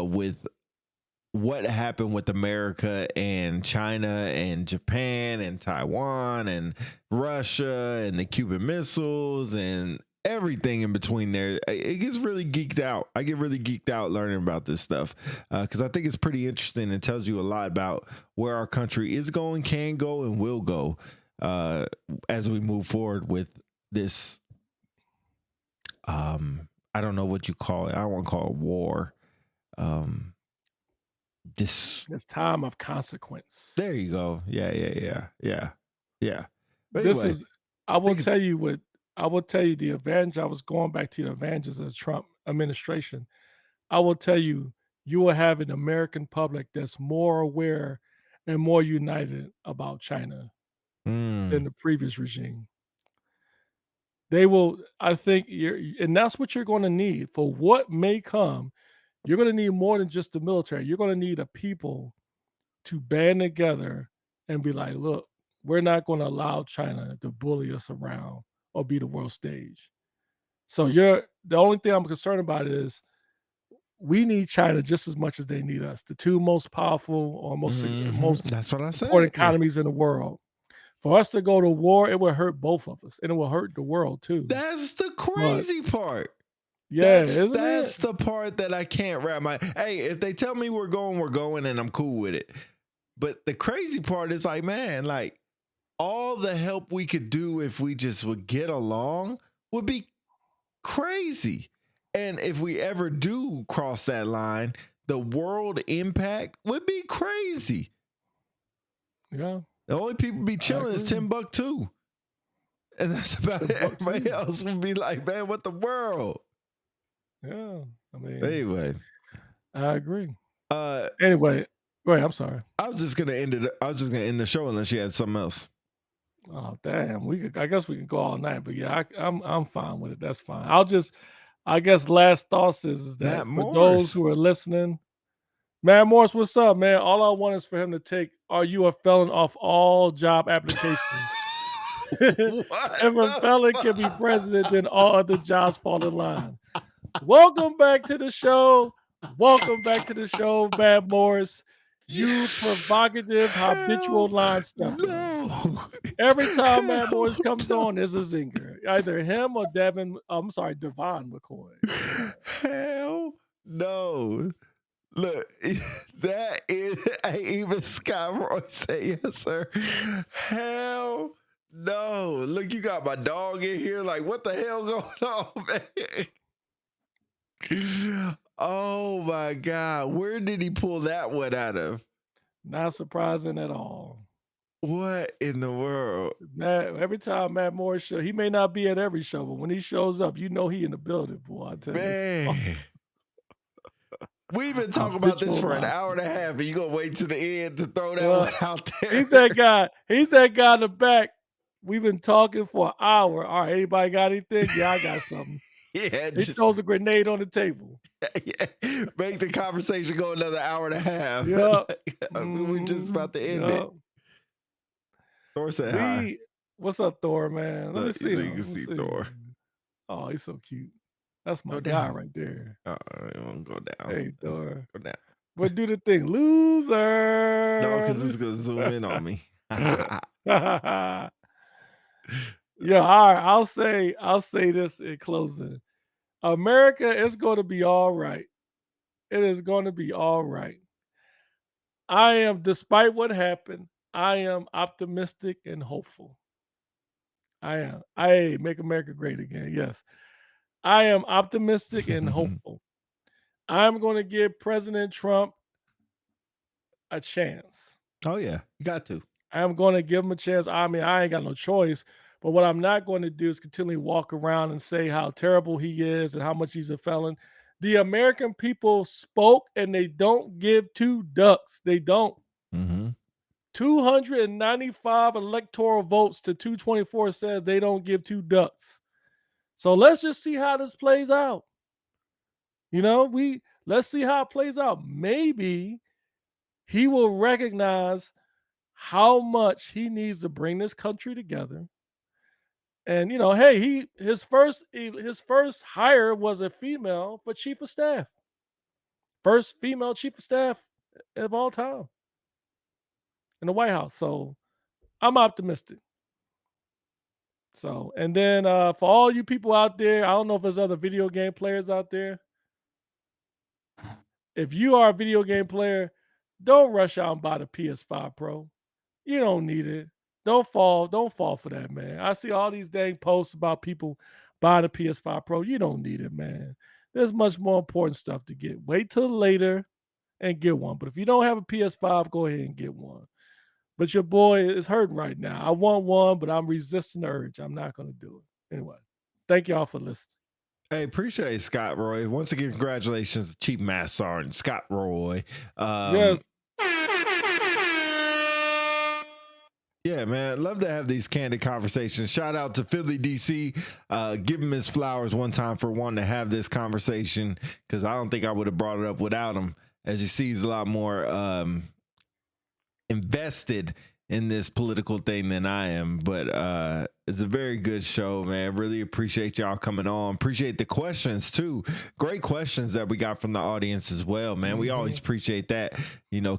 with what happened with America and China and Japan and Taiwan and Russia and the Cuban missiles and everything in between there. It gets really geeked out. I get really geeked out learning about this stuff because I think it's pretty interesting and tells you a lot about where our country is going, can go, and will go as we move forward with this. I don't know what you call it. I don't want to call it war. This time of consequence. There you go. Yeah. But This anyway, is. I will tell you the advantage. I was going back to the advantages of the Trump administration. I will tell you, you will have an American public that's more aware and more united about China than the previous regime. They will, I think, and that's what you're going to need for what may come. You're going to need more than just the military. You're going to need a people to band together and be like, look, we're not going to allow China to bully us around or be the world stage. So the only thing I'm concerned about is we need China just as much as they need us. The two most powerful or most that's what I said. important economies in the world. For us to go to war, it will hurt both of us, and it will hurt the world too. That's the crazy part. Yeah, that's the part that I can't wrap my. Hey, if they tell me we're going, and I'm cool with it. But the crazy part is like, man, like all the help we could do if we just would get along would be crazy. And if we ever do cross that line, the world impact would be crazy. Yeah. The only people be chilling is Timbuktu. And that's about it. Everybody else would be like, man, what the world? Yeah. I mean, anyway. I agree. Anyway, go ahead. I'm sorry. I was just gonna end it. I was just gonna end the show unless you had something else. Oh damn. I guess we can go all night, but yeah, I'm fine with it. That's fine. I guess last thoughts is that for those who are listening, Matt Morris, what's up, man? All I want is for him to take, are you a felon off all job applications? If a felon can be president, then all other jobs fall in line. Welcome back to the show. Matt Morris. You provocative, habitual line stuffer. No. Every time Matt Morris comes on, there's a zinger. Either him or Devon McCoy. Hell no. Look, that is, even Scott Roy say yes, sir. Hell no. Look, you got my dog in here. Like, what the hell going on, man? Oh my God. Where did he pull that one out of? Not surprising at all. What in the world? Every time Matt Morris show, he may not be at every show, but when he shows up, you know he in the building, boy. I tell you. We've been talking about this for an hour and a half, and you gonna wait to the end to throw that one out there? He's that guy. He's that guy in the back. We've been talking for an hour. All right, anybody got anything? Yeah, I got something. Yeah, He just throws a grenade on the table. yeah, make the conversation go another hour and a half. Yep. We're just about to end it. Yep. Thor said hi. What's up, Thor, man? Let me So see you him. can see Thor. Oh, he's so cute. That's my Go guy down. right there. It won't go down. Hey, Thor. Go down. But do the thing, loser. No, because it's gonna zoom in on me. Yeah, all right. I'll say this in closing. America is going to be all right. It is going to be all right. I am, despite what happened, I am optimistic and hopeful. I am. I make America great again. Yes. I am optimistic and hopeful. I'm going to give President Trump a chance. Oh yeah, you got to. I'm going to give him a chance. I mean, I ain't got no choice. But what I'm not going to do is continually walk around and say how terrible he is and how much he's a felon. The American people spoke and they don't give two ducks. They don't. Mm-hmm. 295 electoral votes to 224 says they don't give two ducks. So let's just see how this plays out. Let's see how it plays out. Maybe he will recognize how much he needs to bring this country together. And hey, his first hire was a female for chief of staff. First female chief of staff of all time in the White House. So I'm optimistic. So, and then for all you people out there, I don't know if there's other video game players out there. If you are a video game player, don't rush out and buy the PS5 Pro. You don't need it. Don't fall for that, man. I see all these dang posts about people buying a PS5 Pro. You don't need it, man. There's much more important stuff to get. Wait till later and get one. But if you don't have a PS5, go ahead and get one. But your boy is hurting right now. I want one, but I'm resisting the urge. I'm not going to do it. Anyway, thank y'all for listening. Hey, appreciate it, Scott Roy. Once again, congratulations, Chief Master Sergeant Scott Roy. Yes. Yeah, man. Love to have these candid conversations. Shout out to Philly, DC. Give him his flowers one time for wanting to have this conversation, because I don't think I would have brought it up without him. As you see, he's a lot more invested in this political thing than I am. But it's a very good show, man. Really appreciate y'all coming on. Appreciate the questions too. Great questions that we got from the audience as well, man. We always appreciate that.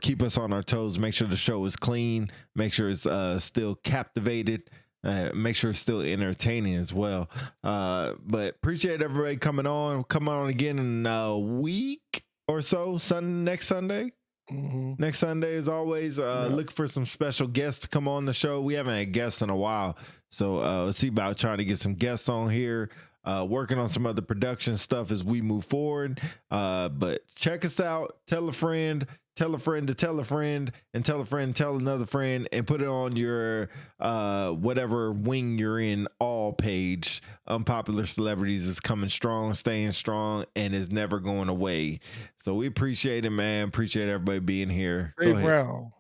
Keep us on our toes. Make sure the show is clean. Make sure it's still captivated. Make sure it's still entertaining as well. But appreciate everybody coming on. Come on again in a week or so. Next Sunday. Next Sunday, as always, look for some special guests to come on the show. We haven't had guests in a while, so let's see about trying to get some guests on here, working on some other production stuff as we move forward. But check us out. Tell a friend to tell a friend, and tell a friend, tell another friend, and put it on your whatever wing you're in all page. Unpopular Celebrities is coming strong, staying strong, and is never going away. So we appreciate it, man. Appreciate everybody being here. Stay around.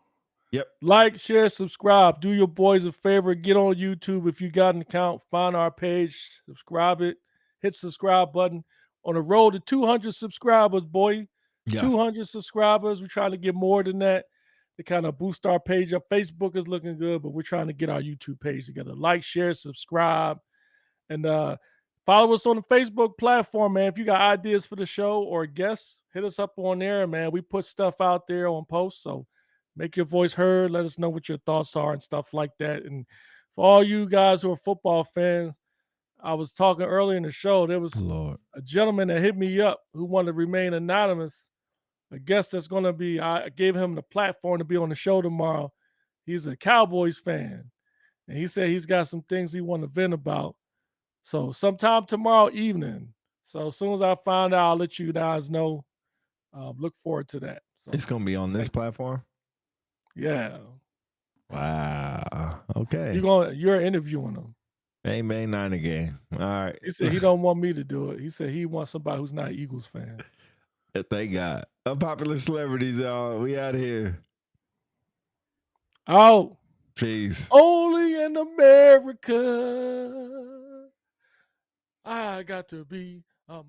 Yep. Like, share, subscribe. Do your boys a favor. Get on YouTube if you got an account. Find our page. Subscribe it. Hit subscribe button. On the road to 200 subscribers, boy. Yeah. 200 subscribers. We're trying to get more than that to kind of boost our page up. Facebook is looking good, but we're trying to get our YouTube page together. Like, share, subscribe, and follow us on the Facebook platform, man. If you got ideas for the show or guests, hit us up on there, man. We put stuff out there on posts, so make your voice heard. Let us know what your thoughts are and stuff like that. And for all you guys who are football fans, I was talking earlier in the show. There was a gentleman that hit me up who wanted to remain anonymous. A guest that's going to be, I gave him the platform to be on the show tomorrow. He's a Cowboys fan. And he said he's got some things he want to vent about. So sometime tomorrow evening. So as soon as I find out, I'll let you guys know. Look forward to that. So it's going to be on this platform? Yeah. Wow. Okay. You're interviewing him. Ain't May 9 again. All right. He said he don't want me to do it. He said he wants somebody who's not an Eagles fan. Thank God. Unpopular Celebrities, y'all. We out here. Out. Peace. Only in America. I got to be a